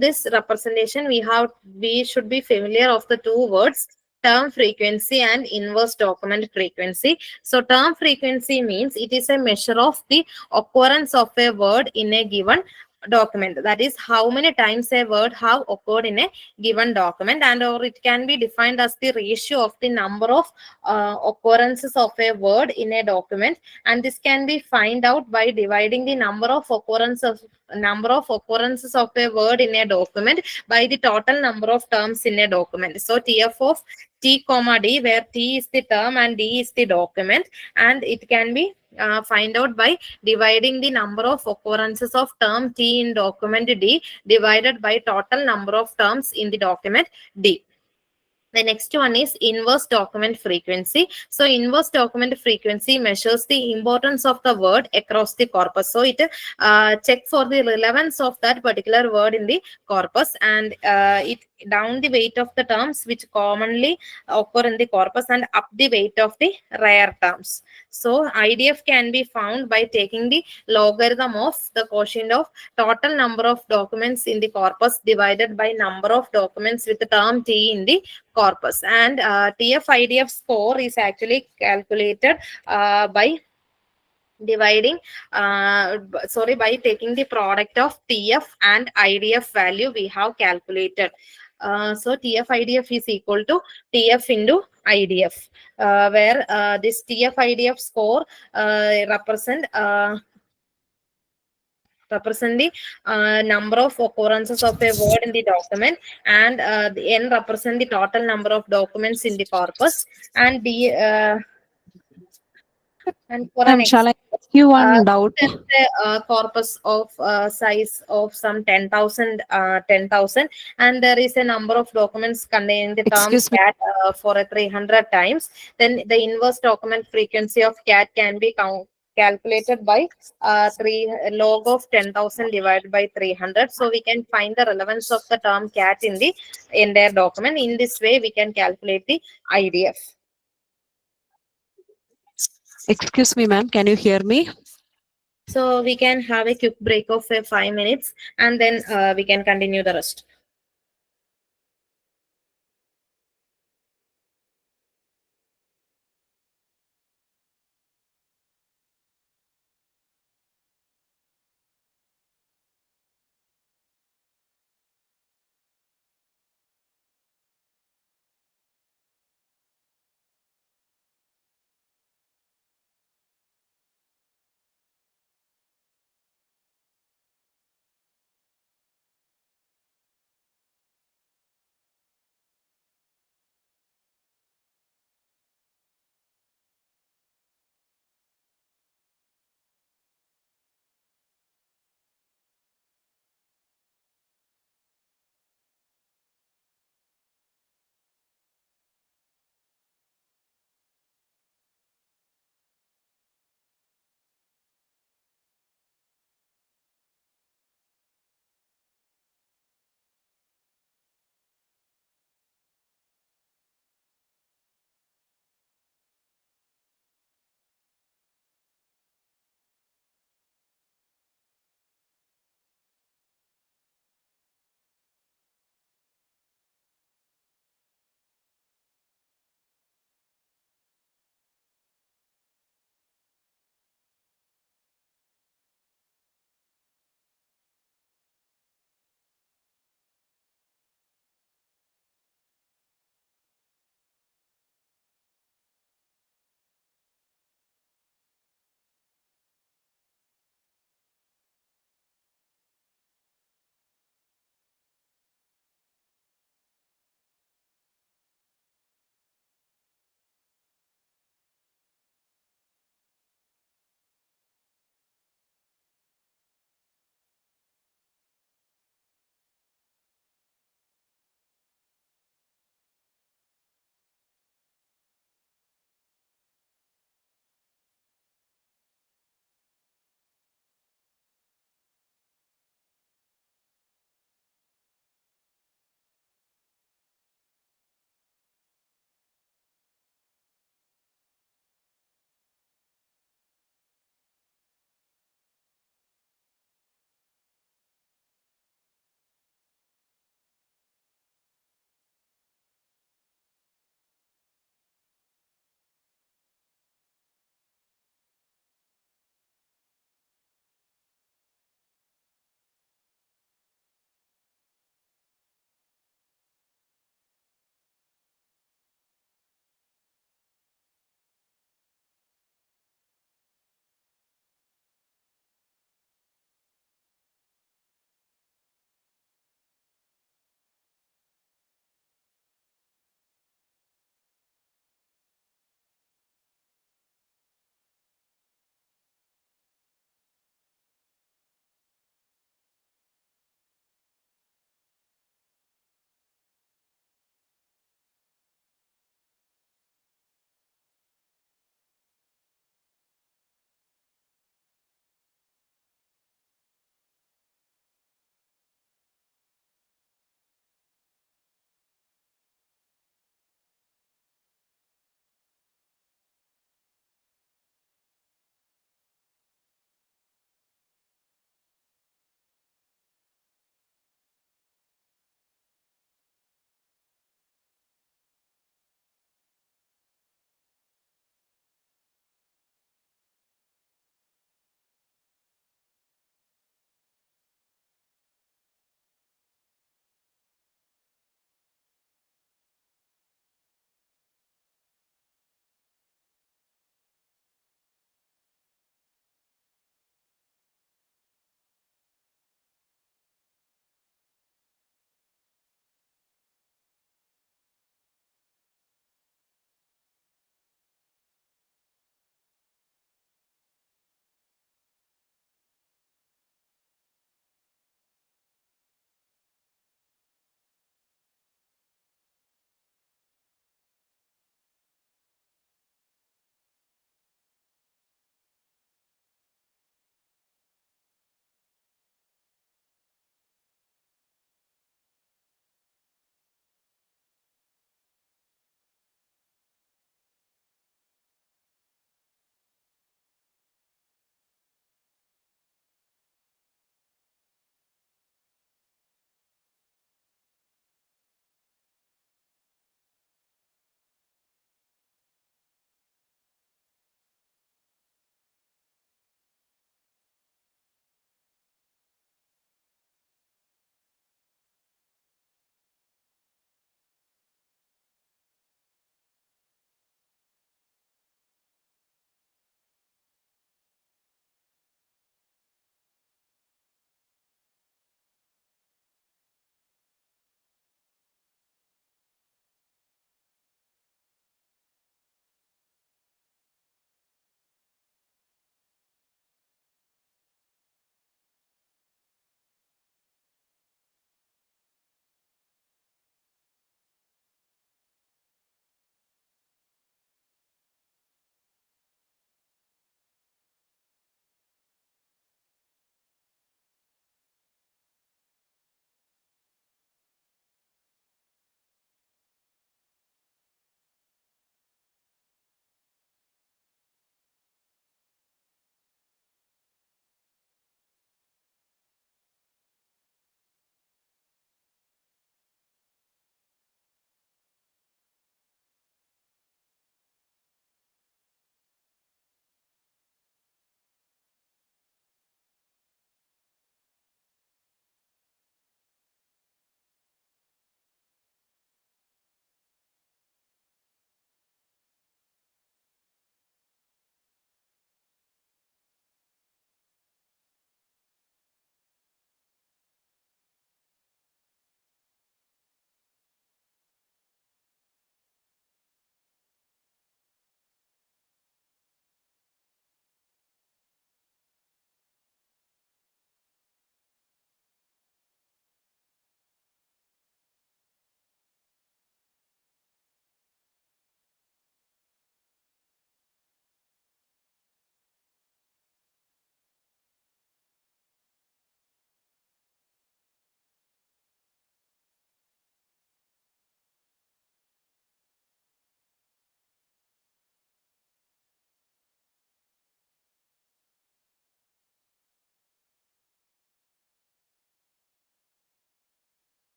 B: this representation, we should be familiar of the two words, term frequency and inverse document frequency. So term frequency means it is a measure of the occurrence of a word in a given document. That is how many times a word have occurred in a given document, and or it can be defined as the ratio of the number of occurrences of a word in a document, and this can be find out by dividing the number of occurrences of a word in a document by the total number of terms in a document. So TF of T comma D, where T is the term and D is the document, and it can be find out by dividing the number of occurrences of term T in document D divided by total number of terms in the document D. The next one is inverse document frequency. So inverse document frequency measures the importance of the word across the corpus. So it check for the relevance of that particular word in the corpus, and it down the weight of the terms which commonly occur in the corpus and up the weight of the rare terms. So IDF can be found by taking the logarithm of the quotient of total number of documents in the corpus divided by number of documents with the term T in the corpus, and TF-IDF score is actually calculated by dividing by taking the product of TF and IDF value we have calculated. So TF-IDF is equal to TF into IDF, where this TF-IDF score represent the number of occurrences of a word in the document, and the n represent the total number of documents in the corpus, and the and for an
C: Ma'am, shall I ask you one doubt?
B: there is a corpus of size of some 10,000, and there is a number of documents containing the term
C: Excuse me.
B: cat for a 300 times. Then the inverse document frequency of cat can be calculated by 3 log of 10,000 divided by 300. So we can find the relevance of the term cat in the entire document. In this way, we can calculate the IDF.
C: Excuse me, ma'am. Can you hear me?
B: So we can have a quick break of 5 minutes, and then we can continue the rest.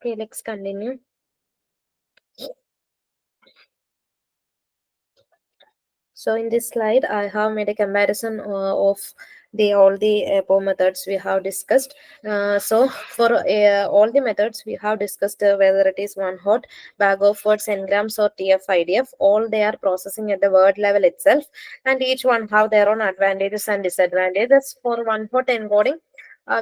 B: Okay, let's continue. So in this slide, I have made a comparison of the all the above methods we have discussed. So for all the methods we have discussed, whether it is one hot, bag of words, engrams, or TF-IDF, all they are processing at the word level itself, and each one have their own advantages and disadvantages. For one hot encoding,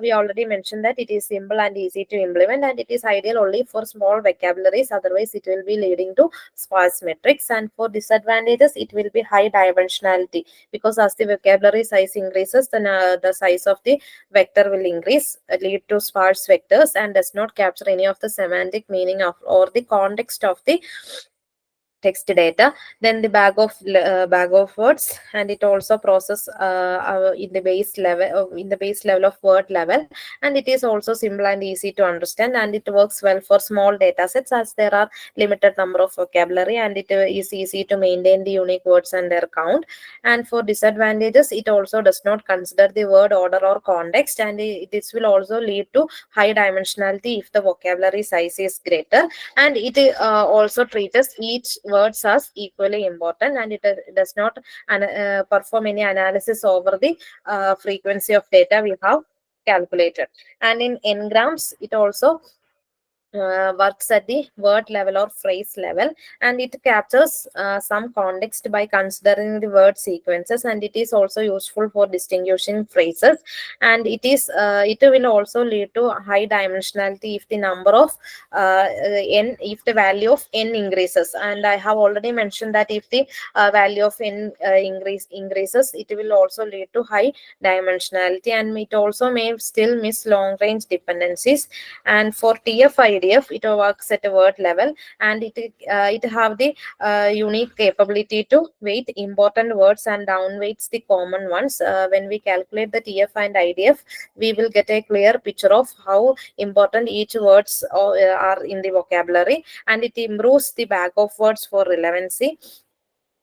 B: we already mentioned that it is simple and easy to implement, and it is ideal only for small vocabularies. Otherwise, it will be leading to sparse metrics. And for disadvantages, it will be high dimensionality, because as the vocabulary size increases, then the size of the vector will increase, lead to sparse vectors, and does not capture any of the semantic meaning of or the context of the text data. Then the bag of words, and it also process in the base level of word level, and it is also simple and easy to understand, and it works well for small data sets, as there are limited number of vocabulary, and it is easy to maintain the unique words and their count. And for disadvantages, it also does not consider the word order or context, and this will also lead to high dimensionality if the vocabulary size is greater, and it also treats each words as equally important, and it does not perform any analysis over the frequency of data we have calculated. And in engrams, it also works at the word level or phrase level, and it captures some context by considering the word sequences, and it is also useful for distinguishing phrases, and it will also lead to high dimensionality if the number of if the value of n increases. And I have already mentioned that if the value of n increases, it will also lead to high dimensionality, and it also may still miss long range dependencies. And for TF-IDF, it works at a word level, and it have the unique capability to weight important words and downweights the common ones. When we calculate the TF and IDF, we will get a clear picture of how important each words are in the vocabulary, and it improves the bag of words for relevancy.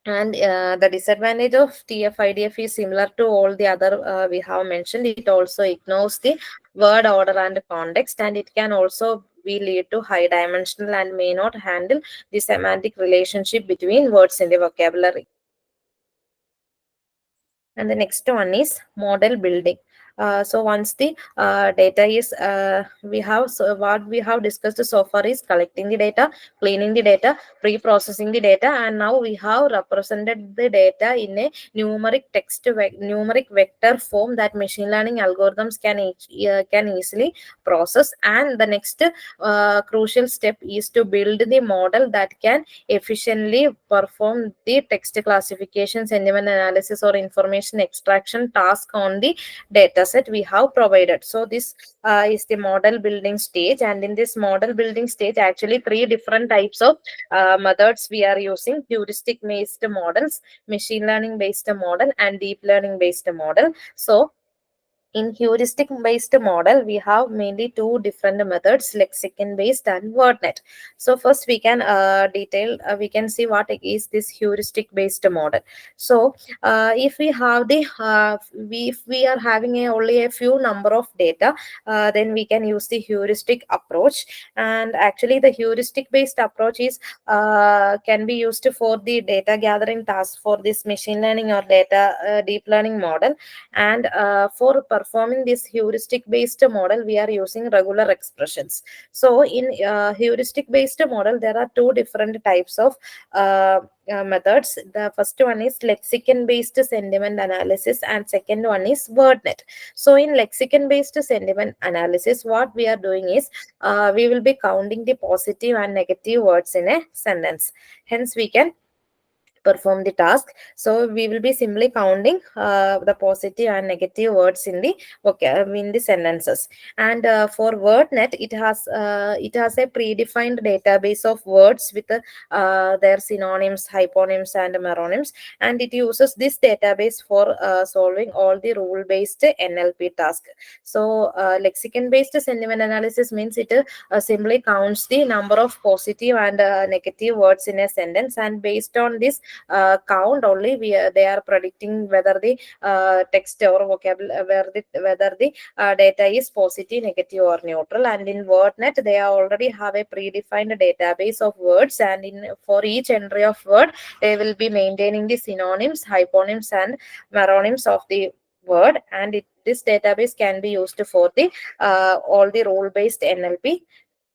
B: And the disadvantage of TF-IDF is similar to all the other we have mentioned. It also ignores the word order and context, and it can also be lead to high dimensional and may not handle the semantic relationship between words in the vocabulary. And the next one is model building. So once the data is what we have discussed so far is collecting the data, cleaning the data, pre-processing the data, and now we have represented the data in a numeric vector form that machine learning algorithms can easily process. And the next crucial step is to build the model that can efficiently perform the text classification, sentiment analysis, or information extraction task on the dataset we have provided. So this is the model building stage, and in this model building stage, actually three different types of methods we are using: heuristic based models, machine learning based model, and deep learning based model. So in heuristic based model, we have mainly two different methods: lexicon based and wordnet. So first we can we can see what is this heuristic based model. So if we have the if we are having only a few number of data, then we can use the heuristic approach. And actually the heuristic based approach is can be used for the data gathering task for this machine learning or data deep learning model. And for performing this heuristic based model, we are using regular expressions. So in heuristic based model, there are two different types of methods. The first one is lexicon based sentiment analysis, and second one is wordnet. So in lexicon based sentiment analysis, what we are doing is we will be counting the positive and negative words in a sentence. Hence we can perform the task. So we will be simply counting the positive and negative words in the in the sentences. And for wordnet, it has a predefined database of words with their synonyms, hyponyms, and meronyms, and it uses this database for solving all the rule based NLP task. So lexicon based sentiment analysis means it simply counts the number of positive and negative words in a sentence, and based on this count only. They are predicting whether the text or vocabulary, whether the data is positive, negative, or neutral. And in WordNet, they already have a predefined database of words, and for each entry of word, they will be maintaining the synonyms, hyponyms, and meronyms of the word. And this database can be used for the all the role-based NLP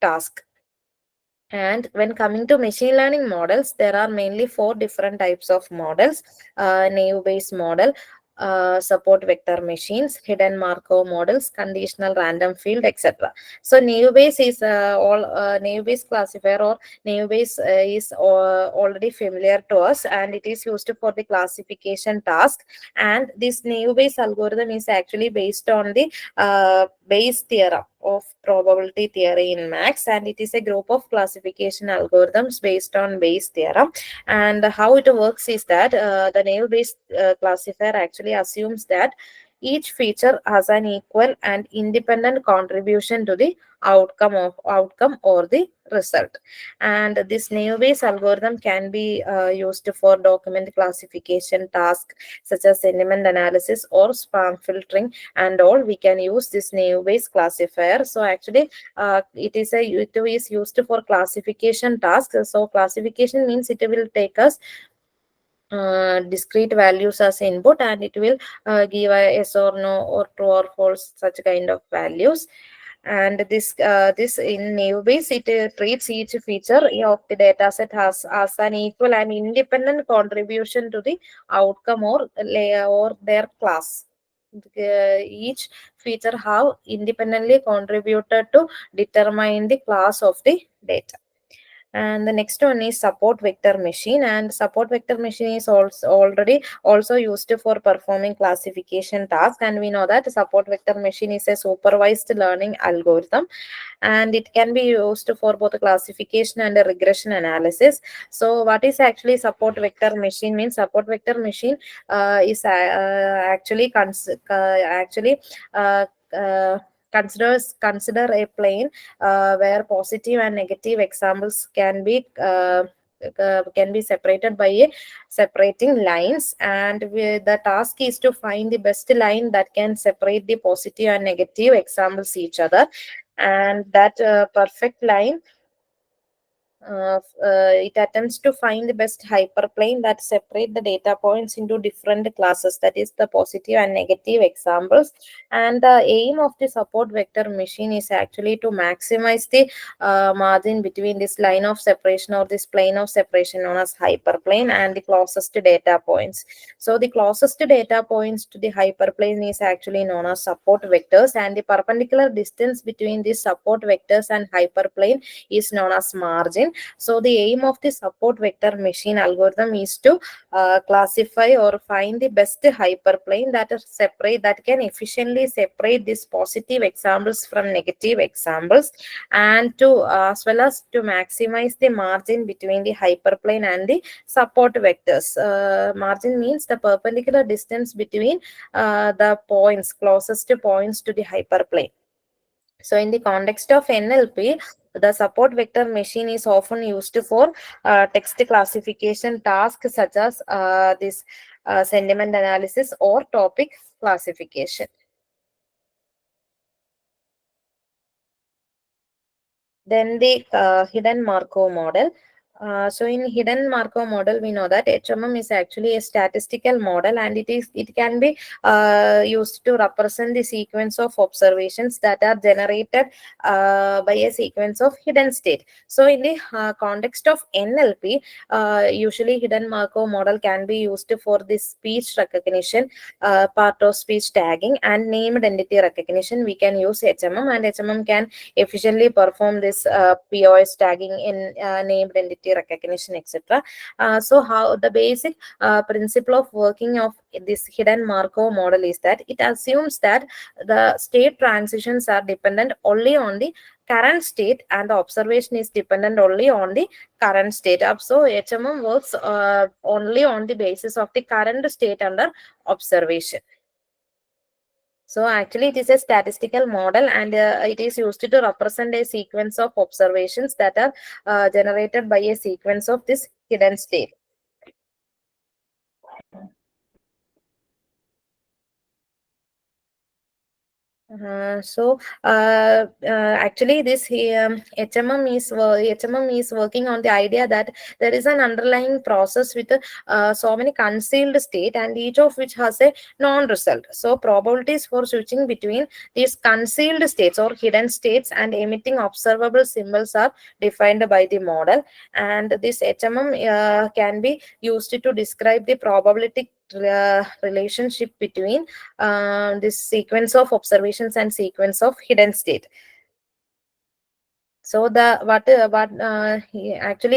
B: task. And when coming to machine learning models, there are mainly four different types of models: naive-based model, support vector machines, hidden Markov models, conditional random field, etc. So naive-based is all naive-based classifier or naive-based is already familiar to us, and it is used for the classification task. And this naive-based algorithm is actually based on the Bayes theorem of probability theory in maths, and it is a group of classification algorithms based on Bayes theorem. And how it works is that the naive-based classifier actually assumes that each feature has an equal and independent contribution to the outcome or the result. And this naive-based algorithm can be used for document classification tasks such as sentiment analysis or spam filtering and all. We can use this naive-based classifier. So actually it is used for classification tasks. So classification means it will take us discrete values as input, and it will give a yes or no or true or false, such kind of values. And this in naive-based, it treats each feature of the data set as an equal and independent contribution to the outcome or layer or their class. Each feature have independently contributed to determine the class of the data. And the next one is support vector machine, and support vector machine is also used for performing classification tasks. And we know that support vector machine is a supervised learning algorithm, and it can be used for both classification and regression analysis. So what is actually support vector machine means? Support vector machine is actually uh, uh, consider a plane where positive and negative examples can be separated by a separating lines, and the task is to find the best line that can separate the positive and negative examples each other. And that perfect line, it attempts to find the best hyperplane that separate the data points into different classes, that is the positive and negative examples. And the aim of the support vector machine is actually to maximize the margin between this line of separation or this plane of separation known as hyperplane and the closest data points. So the closest data points to the hyperplane is actually known as support vectors, and the perpendicular distance between these support vectors and hyperplane is known as margin. So the aim of the support vector machine algorithm is to classify or find the best hyperplane that can efficiently separate these positive examples from negative examples, and to as well as to maximize the margin between the hyperplane and the support vectors. Margin means the perpendicular distance between the closest points to the hyperplane. So in the context of NLP, the support vector machine is often used for text classification tasks such as this sentiment analysis or topic classification. Then the hidden Markov model. So in hidden Markov model, we know that HMM is actually a statistical model, and it can be used to represent the sequence of observations that are generated by a sequence of hidden state. So in the context of NLP, usually hidden Markov model can be used for the speech recognition, part of speech tagging, and named entity recognition. We can use HMM, and HMM can efficiently perform this POS tagging in named entity recognition, etc. So how the basic principle of working of this hidden Markov model is that it assumes that the state transitions are dependent only on the current state, and the observation is dependent only on the current state. So HMM works only on the basis of the current state under observation. So actually it is a statistical model, and it is used to represent a sequence of observations that are generated by a sequence of this hidden state. Actually, this HMM is working on the idea that there is an underlying process with so many concealed state, and each of which has a non-result. So probabilities for switching between these concealed states or hidden states and emitting observable symbols are defined by the model, and this HMM can be used to describe the probability relationship between this sequence of observations and sequence of hidden state. So actually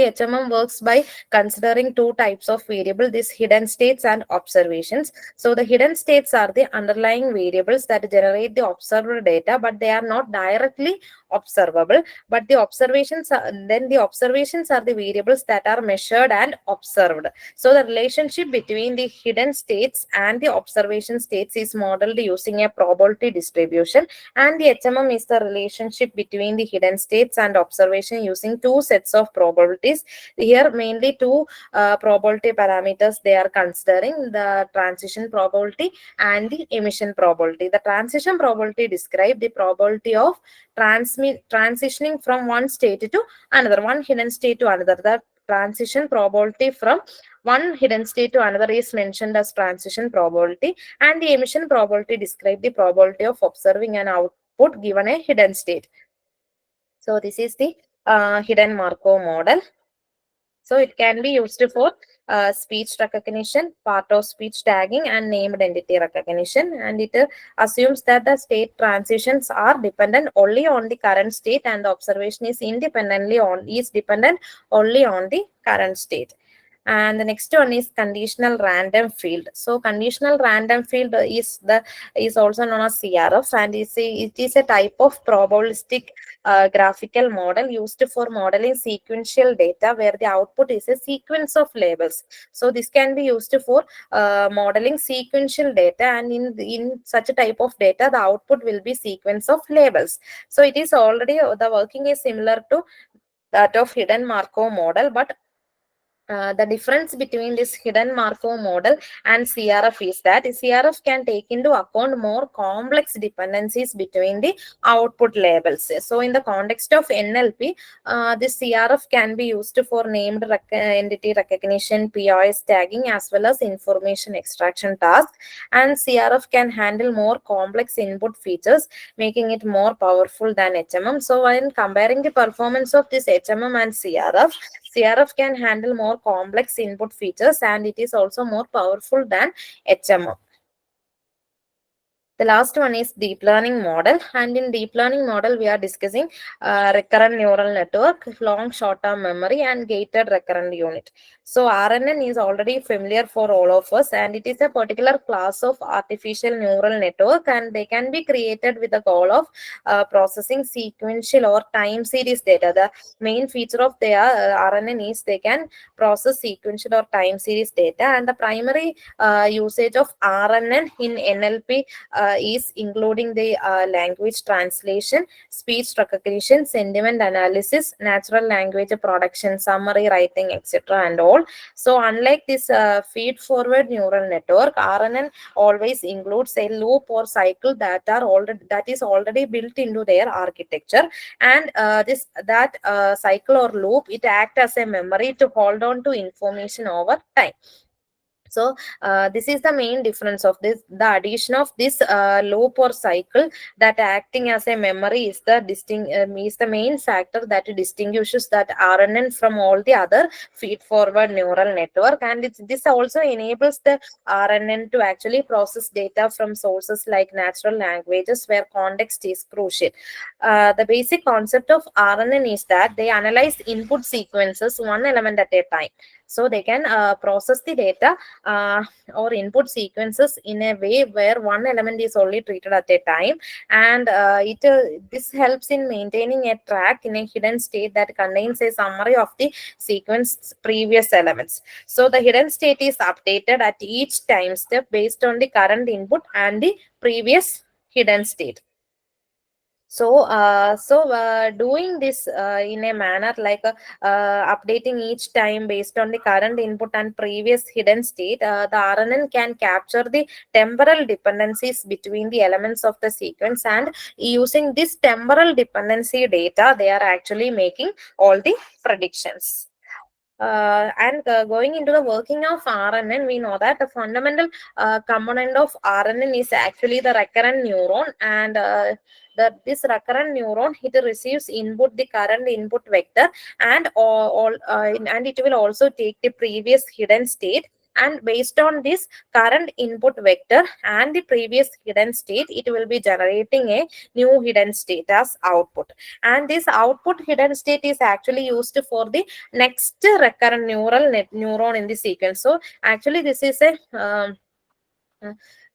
B: HMM works by considering two types of variable, these hidden states and observations. So the hidden states are the underlying variables that generate the observed data, but they are not directly observable. But the observations are the variables that are measured and observed. So the relationship between the hidden states and the observation states is modeled using a probability distribution, and the HMM is the relationship between the hidden states and observation using two sets of probabilities. Here mainly two probability parameters they are considering: the transition probability and the emission probability. The transition probability describe the probability of transitioning from one state to another, one hidden state to another. The transition probability from one hidden state to another is mentioned as transition probability, and the emission probability describe the probability of observing an output given a hidden state. So this is the hidden Markov model. So it can be used for speech recognition, part of speech tagging, and named entity recognition. And it assumes that the state transitions are dependent only on the current state, and the observation is dependent only on the current state. And the next one is conditional random field. So conditional random field is also known as CRF, and it is a type of probabilistic graphical model used for modeling sequential data where the output is a sequence of labels. So this can be used for modeling sequential data, and in such a type of data the output will be sequence of labels. So it is already, the working is similar to that of hidden Markov model, but the difference between this hidden Markov model and CRF is that CRF can take into account more complex dependencies between the output labels. So in the context of NLP, this CRF can be used for named entity recognition, POS tagging, as well as information extraction tasks. And CRF can handle more complex input features, making it more powerful than HMM. So when comparing the performance of this HMM and CRF can handle more complex input features, and it is also more powerful than HMM. The last one is deep learning model, and in deep learning model we are discussing recurrent neural network, long short-term memory, and gated recurrent unit. So RNN is already familiar for all of us, and it is a particular class of artificial neural network, and they can be created with the goal of processing sequential or time series data. The main feature of their RNN is they can process sequential or time series data, and the primary usage of RNN in NLP is including the language translation, speech recognition, sentiment analysis, natural language production, summary writing, etc. and all. So unlike this feed-forward neural network, RNN always includes a loop or cycle that is already built into their architecture, and that cycle or loop, it acts as a memory to hold on to information over time. So this is the main difference of this. The addition of this loop or cycle that acting as a memory is the main factor that distinguishes that RNN from all the other feed-forward neural network, and this also enables the RNN to actually process data from sources like natural languages where context is crucial. The basic concept of RNN is that they analyze input sequences one element at a time. So they can process the data or input sequences in a way where one element is only treated at a time, and this helps in maintaining a track in a hidden state that contains a summary of the sequence previous elements. So the hidden state is updated at each time step based on the current input and the previous hidden state. Doing this in a manner like updating each time based on the current input and previous hidden state, the RNN can capture the temporal dependencies between the elements of the sequence, and using this temporal dependency data, they are actually making all the predictions. Going into the working of RNN, we know that the fundamental component of RNN is actually the recurrent neuron, and this recurrent neuron, it receives input, the current input vector, and and it will also take the previous hidden state, and based on this current input vector and the previous hidden state, it will be generating a new hidden state as output, and this output hidden state is actually used for the next recurrent neuron in the sequence. So actually this is a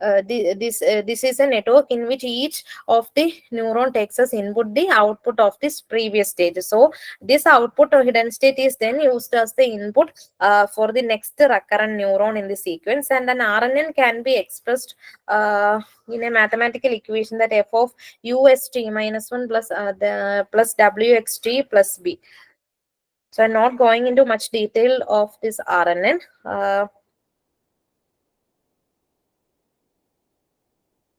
B: this is a network in which each of the neuron takes as input the output of this previous stage. So this output or hidden state is then used as the input for the next recurrent neuron in the sequence, and an RNN can be expressed in a mathematical equation that f of ust minus 1 plus the plus wxt plus b. So I'm not going into much detail of this RNN.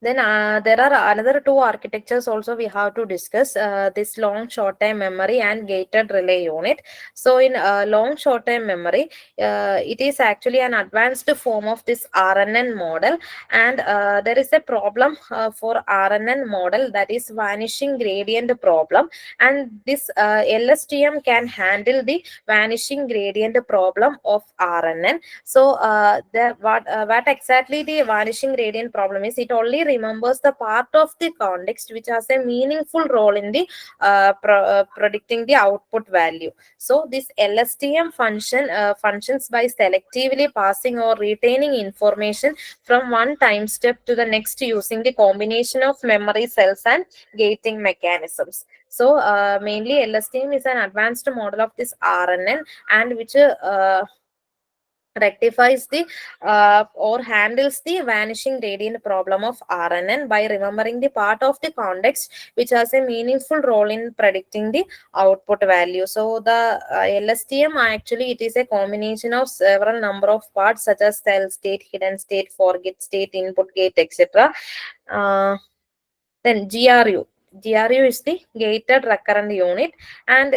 B: Then there are another two architectures also we have to discuss, this long short time memory and gated relay unit. So in long short time memory, it is actually an advanced form of this RNN model, and there is a problem for RNN model, that is vanishing gradient problem, and this LSTM can handle the vanishing gradient problem of RNN. So what exactly the vanishing gradient problem is, it only remembers the part of the context which has a meaningful role in the predicting the output value. So this LSTM functions by selectively passing or retaining information from one time step to the next using the combination of memory cells and gating mechanisms. So mainly LSTM is an advanced model of this RNN, and which rectifies the or handles the vanishing gradient problem of RNN by remembering the part of the context which has a meaningful role in predicting the output value. So the LSTM actually, it is a combination of several number of parts such as cell state, hidden state, forget state, input gate, etc. Then GRU is the gated recurrent unit, and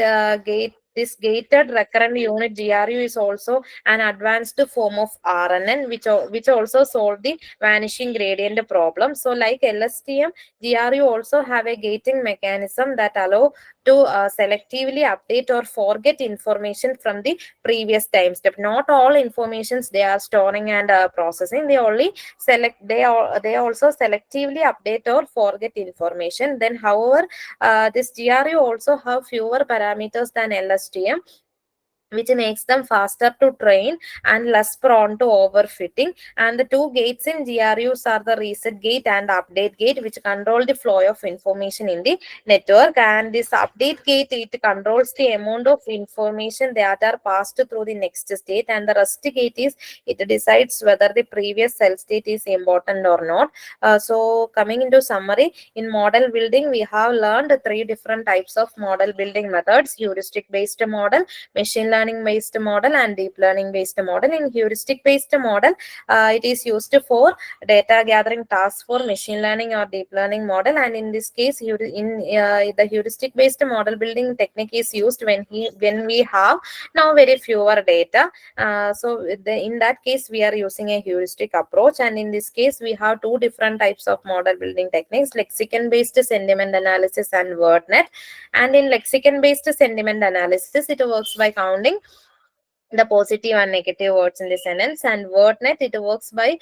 B: this gated recurrent unit GRU is also an advanced form of RNN, which also solve the vanishing gradient problem. So like LSTM, GRU also have a gating mechanism that allow to selectively update or forget information from the previous time step. Not all informations they are storing and processing. They only they also selectively update or forget information. Then however, this GRU also have fewer parameters than LSTM, which makes them faster to train and less prone to overfitting. And the two gates in GRUs are the reset gate and update gate, which control the flow of information in the network. And this update gate, it controls the amount of information that are passed through the next state, and the rest gate is, it decides whether the previous cell state is important or not. So coming into summary, in model building, we have learned three different types of model building methods: heuristic based model, machine learning based model, and deep learning based model. In heuristic based model, it is used for data gathering tasks for machine learning or deep learning model, and in this case the heuristic based model building technique is used when we have now very fewer data. In that case we are using a heuristic approach, and in this case we have two different types of model building techniques: lexicon based sentiment analysis and wordnet. And in lexicon based sentiment analysis, it works by counting the positive and negative words in the sentence, and wordnet, it works by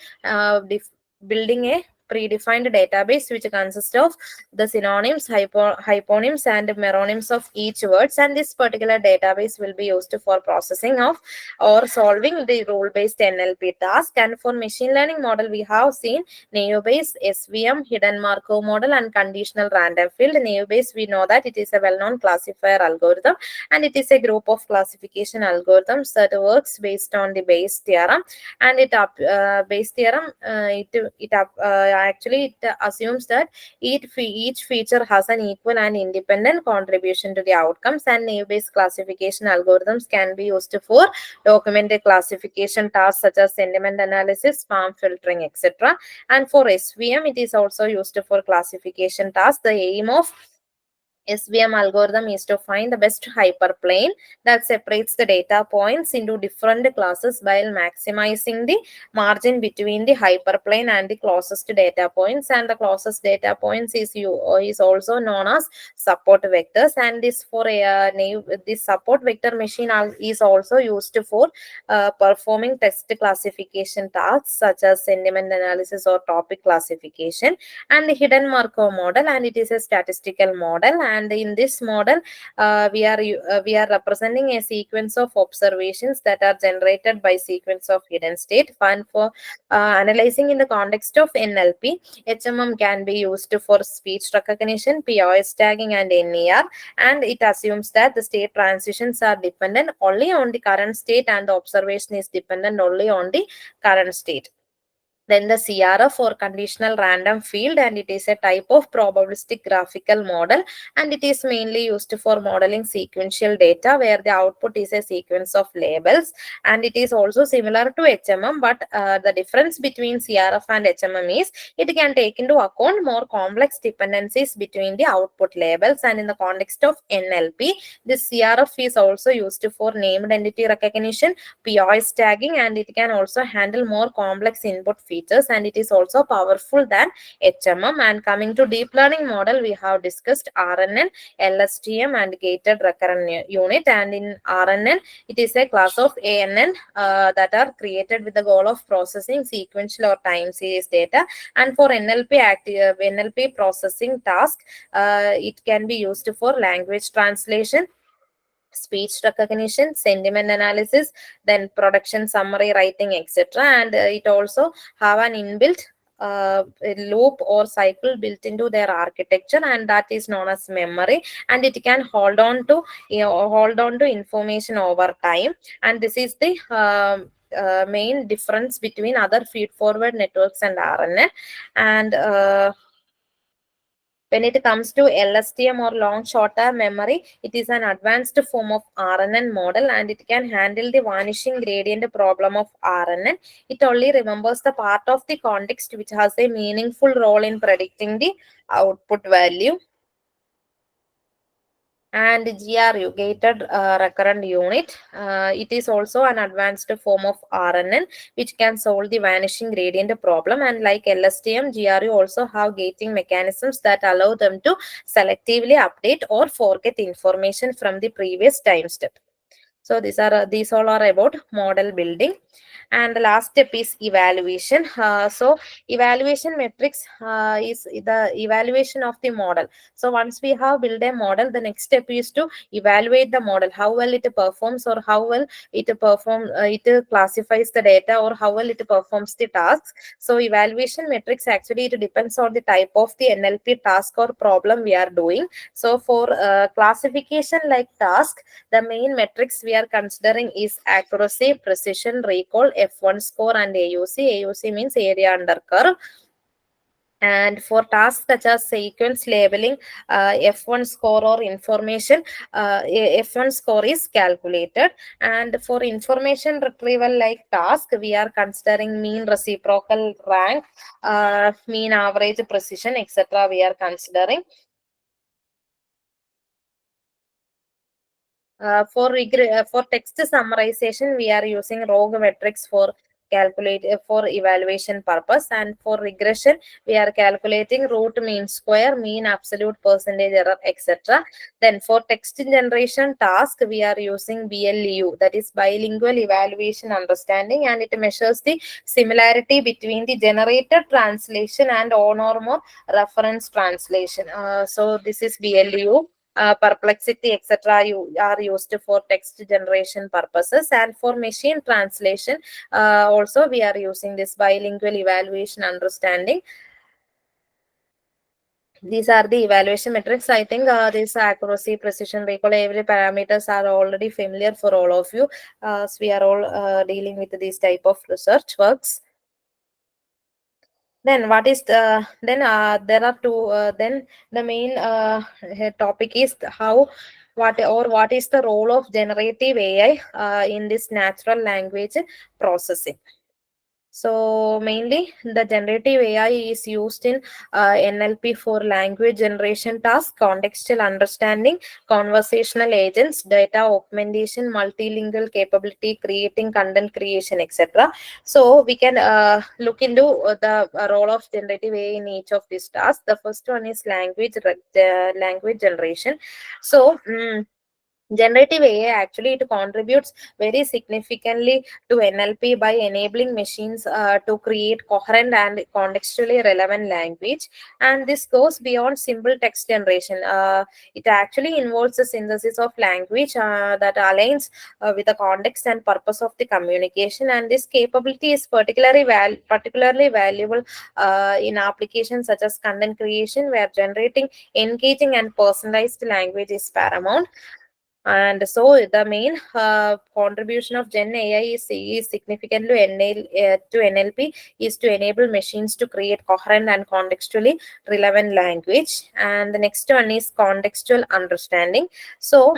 B: building a predefined database which consists of the synonyms, hyponyms, and meronyms of each words, and this particular database will be used for processing of or solving the rule-based NLP task. And for machine learning model, we have seen naive-Bayes, SVM, hidden Markov model, and conditional random field. Naive-Bayes, we know that it is a well-known classifier algorithm, and it is a group of classification algorithms that works based on the Bayes theorem. And Bayes theorem actually it assumes that each feature has an equal and independent contribution to the outcomes, and naive-based classification algorithms can be used for documented classification tasks such as sentiment analysis, spam filtering, etc. And for SVM, it is also used for classification tasks. The aim of SVM algorithm is to find the best hyperplane that separates the data points into different classes while maximizing the margin between the hyperplane and the closest data points. And the closest data points is also known as support vectors. And this for a this support vector machine is also used for performing text classification tasks such as sentiment analysis or topic classification. And the hidden Markov model, and it is a statistical model, and in this model we are representing a sequence of observations that are generated by sequence of hidden state. And for analyzing in the context of NLP, HMM can be used for speech recognition, POS tagging, and NER, and it assumes that the state transitions are dependent only on the current state and the observation is dependent only on the current state. Then the CRF or conditional random field, and it is a type of probabilistic graphical model, and it is mainly used for modeling sequential data where the output is a sequence of labels. And it is also similar to HMM, but the difference between CRF and HMM is it can take into account more complex dependencies between the output labels. And in the context of NLP, this CRF is also used for named entity recognition, POS tagging, and it can also handle more complex input features, and it is also powerful than HMM. And coming to deep learning model, we have discussed RNN, LSTM, and gated recurrent unit. And in RNN, it is a class of ANN that are created with the goal of processing sequential or time series data. And for NLP processing task, it can be used for language translation, speech recognition, sentiment analysis, then production summary writing, etc. And it also have an inbuilt a loop or cycle built into their architecture, and that is known as memory, and it can hold on to information over time. And this is the main difference between other feed forward networks and RNN. And when it comes to LSTM or long short-term memory, it is an advanced form of RNN model, and it can handle the vanishing gradient problem of RNN. It only remembers the part of the context which has a meaningful role in predicting the output value. And GRU, gated recurrent unit, it is also an advanced form of RNN which can solve the vanishing gradient problem. And like LSTM, GRU also have gating mechanisms that allow them to selectively update or forget information from the previous time step. So these all are about model building. And the last step is evaluation. So evaluation metrics is the evaluation of the model. So once we have built a model, the next step is to evaluate the model, how well it performs, or how well it classifies the data, or how well it performs the tasks. So evaluation metrics, actually it depends on the type of the NLP task or problem we are doing. So for classification like task, the main metrics we are considering is accuracy, precision, recall, F1 score, and AUC. AUC means area under curve. And for tasks such as sequence labeling, F1 score or information, F1 score is calculated. And for information retrieval like task, we are considering mean reciprocal rank, mean average precision, etc. we are considering. For text summarization, we are using rogue metrics for for evaluation purpose. And for regression, we are calculating root mean square, mean absolute percentage error, etc. Then for text generation task, we are using BLEU, that is bilingual evaluation understanding, and it measures the similarity between the generated translation and on or more reference translation. So this is BLEU. Perplexity, etc. are used for text generation purposes. And for machine translation, also we are using this bilingual evaluation understanding. These are the evaluation metrics. I think this accuracy, precision, recall, every parameters are already familiar for all of you, as we are all dealing with these type of research works. Then what is the then there are two then the main topic is how what is the role of generative AI in this natural language processing. So mainly the generative AI is used in NLP for language generation tasks, contextual understanding, conversational agents, data augmentation, multilingual capability, creating content creation, etc. So we can look into the role of generative AI in each of these tasks. The first one is language generation. So generative AI actually it contributes very significantly to NLP by enabling machines to create coherent and contextually relevant language. And this goes beyond simple text generation. It actually involves the synthesis of language that aligns with the context and purpose of the communication. And this capability is particularly valuable in applications such as content creation, where generating engaging and personalized language is paramount. And so the main contribution of Gen AI is significant to NLP is to enable machines to create coherent and contextually relevant language. And the next one is contextual understanding. So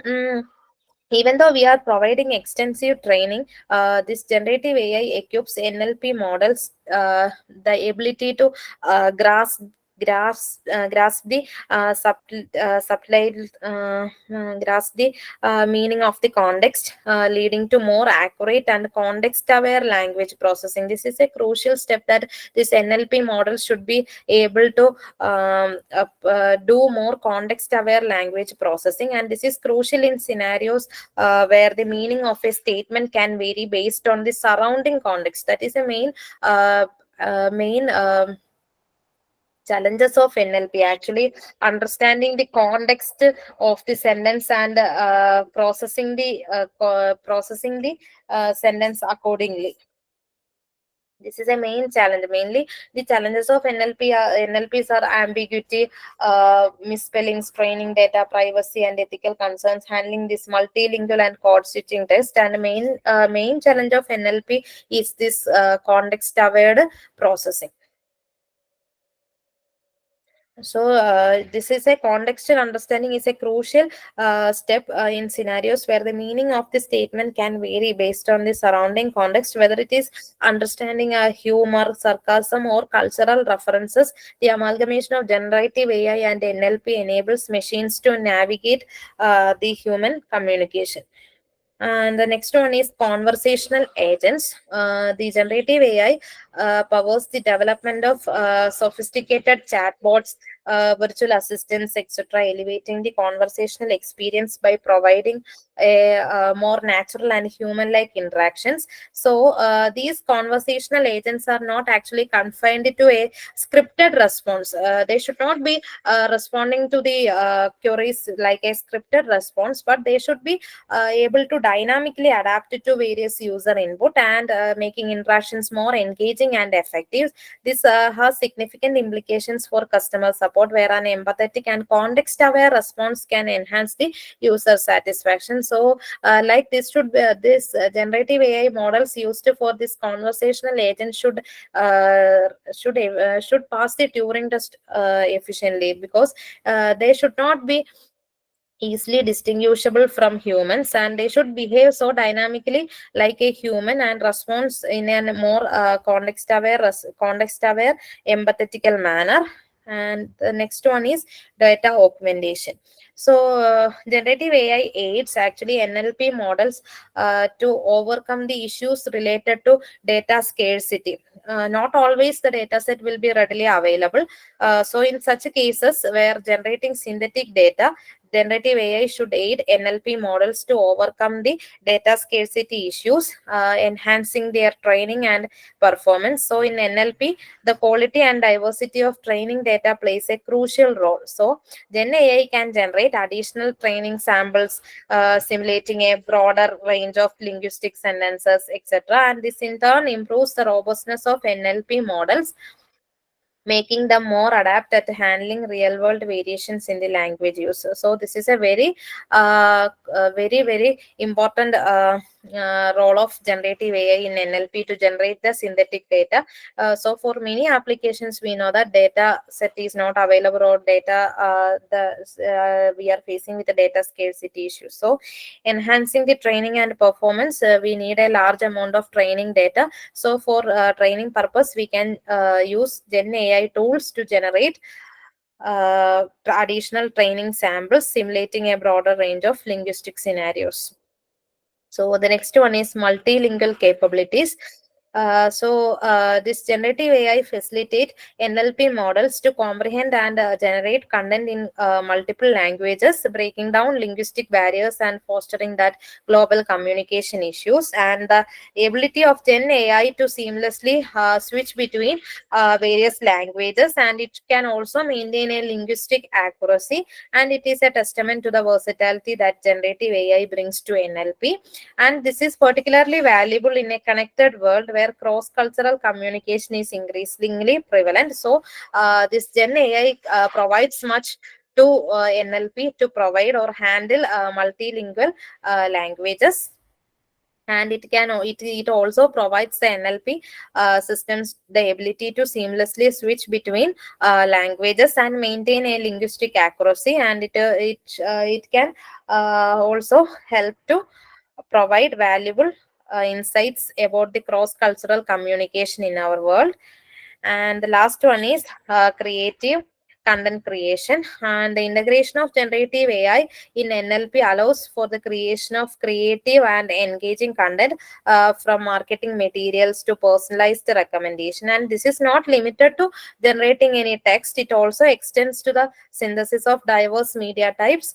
B: even though we are providing extensive training, this generative AI equips NLP models the ability to grasp the grasp the meaning of the context, leading to more accurate and context-aware language processing. This is a crucial step that this NLP model should be able to do more context-aware language processing, and this is crucial in scenarios where the meaning of a statement can vary based on the surrounding context. That is a main challenges of NLP, actually understanding the context of the sentence and processing the sentence accordingly. This is a main challenge. Mainly, the challenges of NLPs are ambiguity, misspellings, training data, privacy, and ethical concerns. Handling this multilingual and code switching test, and main challenge of NLP is this context-aware processing. So this is a contextual understanding is a crucial step in scenarios where the meaning of the statement can vary based on the surrounding context, whether it is understanding humor, sarcasm, or cultural references. The amalgamation of generative AI and NLP enables machines to navigate the human communication. And the next one is conversational agents. The generative AI powers the development of sophisticated chatbots, virtual assistants, etc., elevating the conversational experience by providing a more natural and human-like interactions. So these conversational agents are not actually confined to a scripted response. They should not be responding to the queries like a scripted response, but they should be able to dynamically adapt it to various user input and making interactions more engaging and effective. This has significant implications for customer support, where an empathetic and context-aware response can enhance the user satisfaction. So, like this should be, this generative AI models used for this conversational agent should pass the Turing test efficiently, because they should not be easily distinguishable from humans, and they should behave so dynamically like a human and response in a more context aware empathetical manner. And the next one is data augmentation. So generative AI aids actually NLP models to overcome the issues related to data scarcity. Not always the data set will be readily available. So in such cases where generating synthetic data, generative AI should aid NLP models to overcome the data scarcity issues, enhancing their training and performance. So, in NLP, the quality and diversity of training data plays a crucial role. So, Gen AI can generate additional training samples, simulating a broader range of linguistic sentences, etc. And this in turn improves the robustness of NLP models, making them more adept at handling real world variations in the language use. So this is a very very important role of generative AI in NLP to generate the synthetic data. So for many applications, we know that data set is not available, or data we are facing with the data scarcity issues. So enhancing the training and performance, we need a large amount of training data. So for training purpose, we can use Gen AI tools to generate additional training samples simulating a broader range of linguistic scenarios. So the next one is multilingual capabilities. This generative AI facilitate NLP models to comprehend and generate content in multiple languages, breaking down linguistic barriers and fostering that global communication issues. And the ability of Gen AI to seamlessly switch between various languages, and it can also maintain a linguistic accuracy. And it is a testament to the versatility that generative AI brings to NLP. And this is particularly valuable in a connected world where cross-cultural communication is increasingly prevalent. So this Gen AI provides much to NLP to provide or handle multilingual languages. And it also provides the NLP systems the ability to seamlessly switch between languages and maintain a linguistic accuracy. And it can also help to provide valuable insights about the cross-cultural communication in our world. And the last one is creative content creation. And the integration of generative AI in NLP allows for the creation of creative and engaging content, from marketing materials to personalized recommendation. And this is not limited to generating any text. It also extends to the synthesis of diverse media types,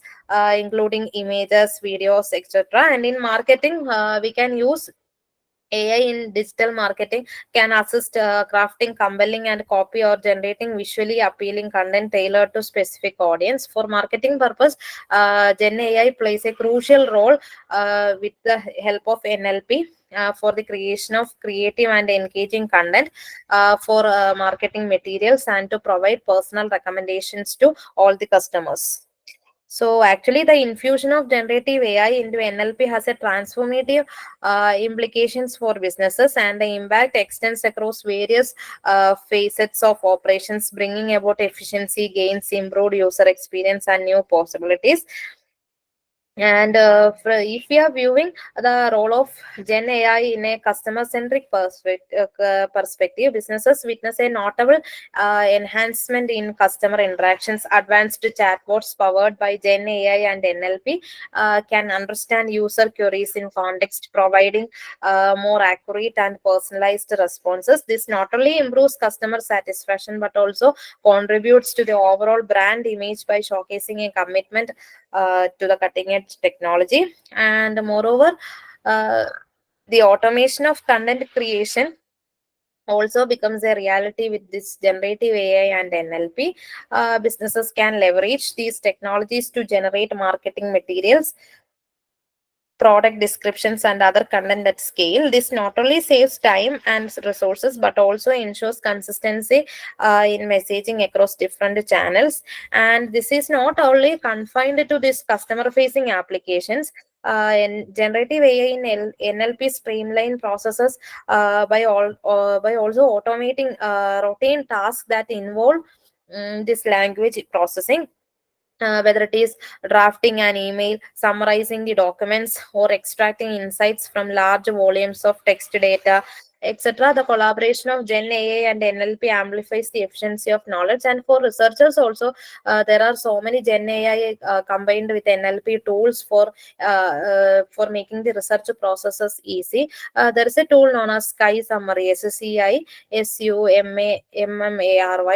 B: including images, videos, etc. And in marketing, we can use AI in digital marketing can assist crafting compelling and copy or generating visually appealing content tailored to specific audience. For marketing purpose, Gen AI plays a crucial role with the help of NLP. For the creation of creative and engaging content for marketing materials, and to provide personal recommendations to all the customers. So actually, the infusion of generative AI into NLP has a transformative implications for businesses, and the impact extends across various facets of operations, bringing about efficiency gains, improved user experience, and new possibilities. And if we are viewing the role of Gen AI in a customer-centric perspective, businesses witness a notable enhancement in customer interactions. Advanced chatbots powered by Gen AI and NLP can understand user queries in context, providing more accurate and personalized responses. This not only improves customer satisfaction but also contributes to the overall brand image by showcasing a commitment to the cutting edge technology. And moreover, uh, the automation of content creation also becomes a reality with this generative AI and NLP. Businesses can leverage these technologies to generate marketing materials, product descriptions, and other content at scale. This not only saves time and resources but also ensures consistency in messaging across different channels. And this is not only confined to these customer facing applications. And generative AI in NLP streamline processes by also automating routine tasks that involve this language processing, whether it is drafting an email, summarizing the documents, or extracting insights from large volumes of text data, etc. The collaboration of Gen AI and NLP amplifies the efficiency of knowledge. And for researchers also, there are so many Gen AI combined with NLP tools for making the research processes easy. There is a tool known as Sky Summary, SCISUMMARY,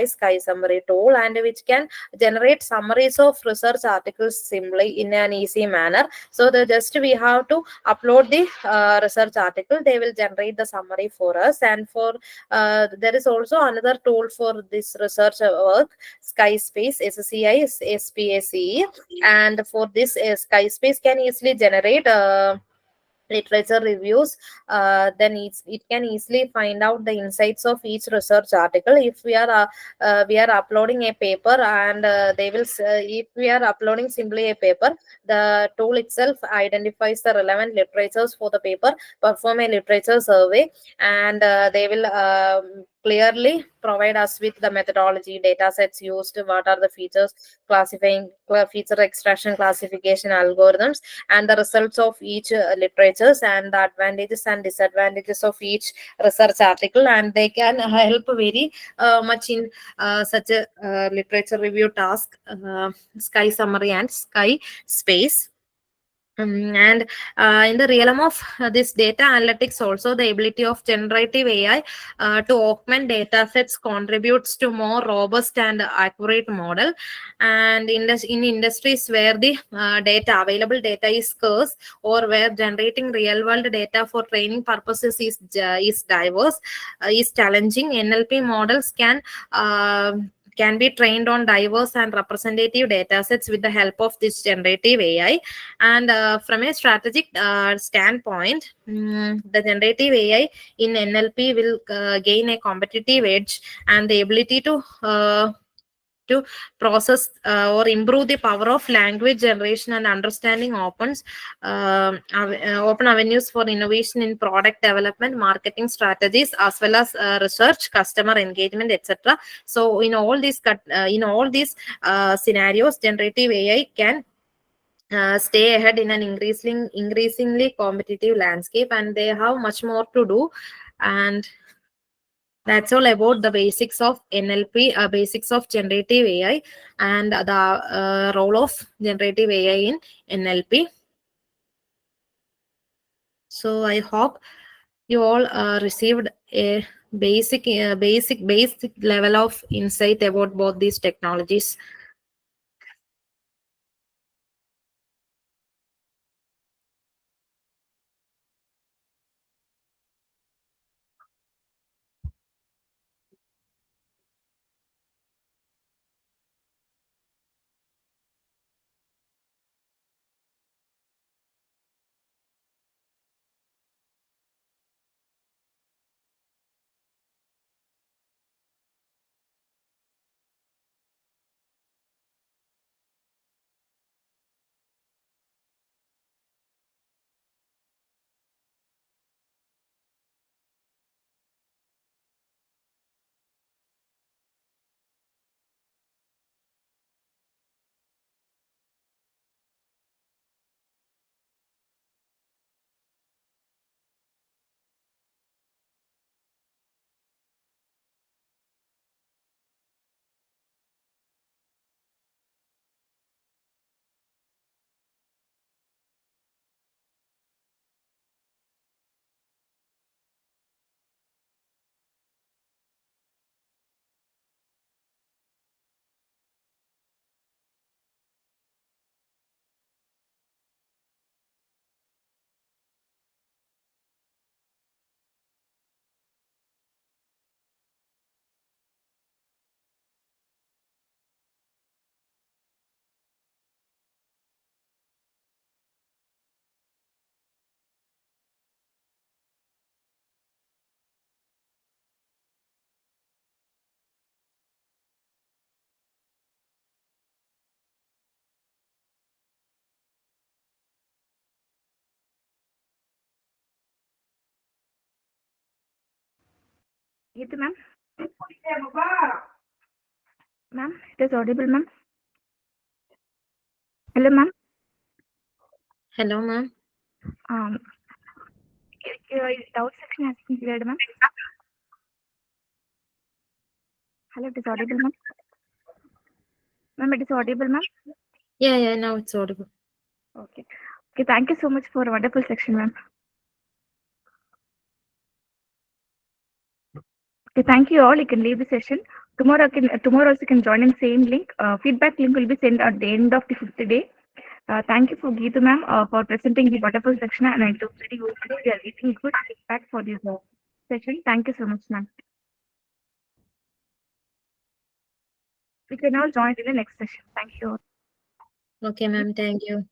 B: Sky Summary tool, and which can generate summaries of research articles simply in an easy manner. So just we have to upload the research article, they will generate the summary for us. And for there is also another tool for this research work, Skyspace, SCISPACE. And for this, Skyspace can easily generate literature reviews, then it can easily find out the insights of each research article. If we are uploading a paper, and if we are uploading simply a paper, the tool itself identifies the relevant literatures for the paper, perform a literature survey, and they will clearly provide us with the methodology, data sets used, what are the features, feature extraction, classification algorithms, and the results of each literatures, and the advantages and disadvantages of each research article. And they can help very much in such a literature review task, sky summary and sky space. And in the realm of this data analytics, also the ability of generative AI to augment data sets contributes to more robust and accurate model. And in industries where the available data is scarce, or where generating real world data for training purposes is diverse, is challenging, NLP models can be trained on diverse and representative data sets with the help of this generative AI. And from a strategic standpoint, the generative AI in NLP will gain a competitive edge, and the ability to process or improve the power of language generation and understanding open avenues for innovation in product development, marketing strategies, as well as research, customer engagement, etc. So in all these scenarios, generative AI can stay ahead in an increasingly competitive landscape, and they have much more to do. And that's all about the basics of NLP, basics of generative AI, and the role of generative AI in NLP. So I hope you all received a basic level of insight about both these technologies.
A: Geeta ma'am. Ma'am, it is audible, ma'am. Hello, ma'am.
B: Hello, ma'am.
A: Your doubt section has been cleared, ma'am. Hello, it is audible, ma'am. Ma'am, it is audible, ma'am.
B: Yeah, now it's audible.
A: Okay. Okay, thank you so much for a wonderful section, ma'am. Okay, thank you all. You can leave the session. Tomorrow also you can join in same link. Feedback link will be sent at the end of the 5th day. Thank you for Geeta ma'am for presenting the wonderful section, and I took very useful. We are getting good feedback for this session. Thank you so much, ma'am. We can now join in the next session. Thank you.
B: Okay, ma'am. Thank you.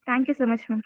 A: Thank you so much, ma'am.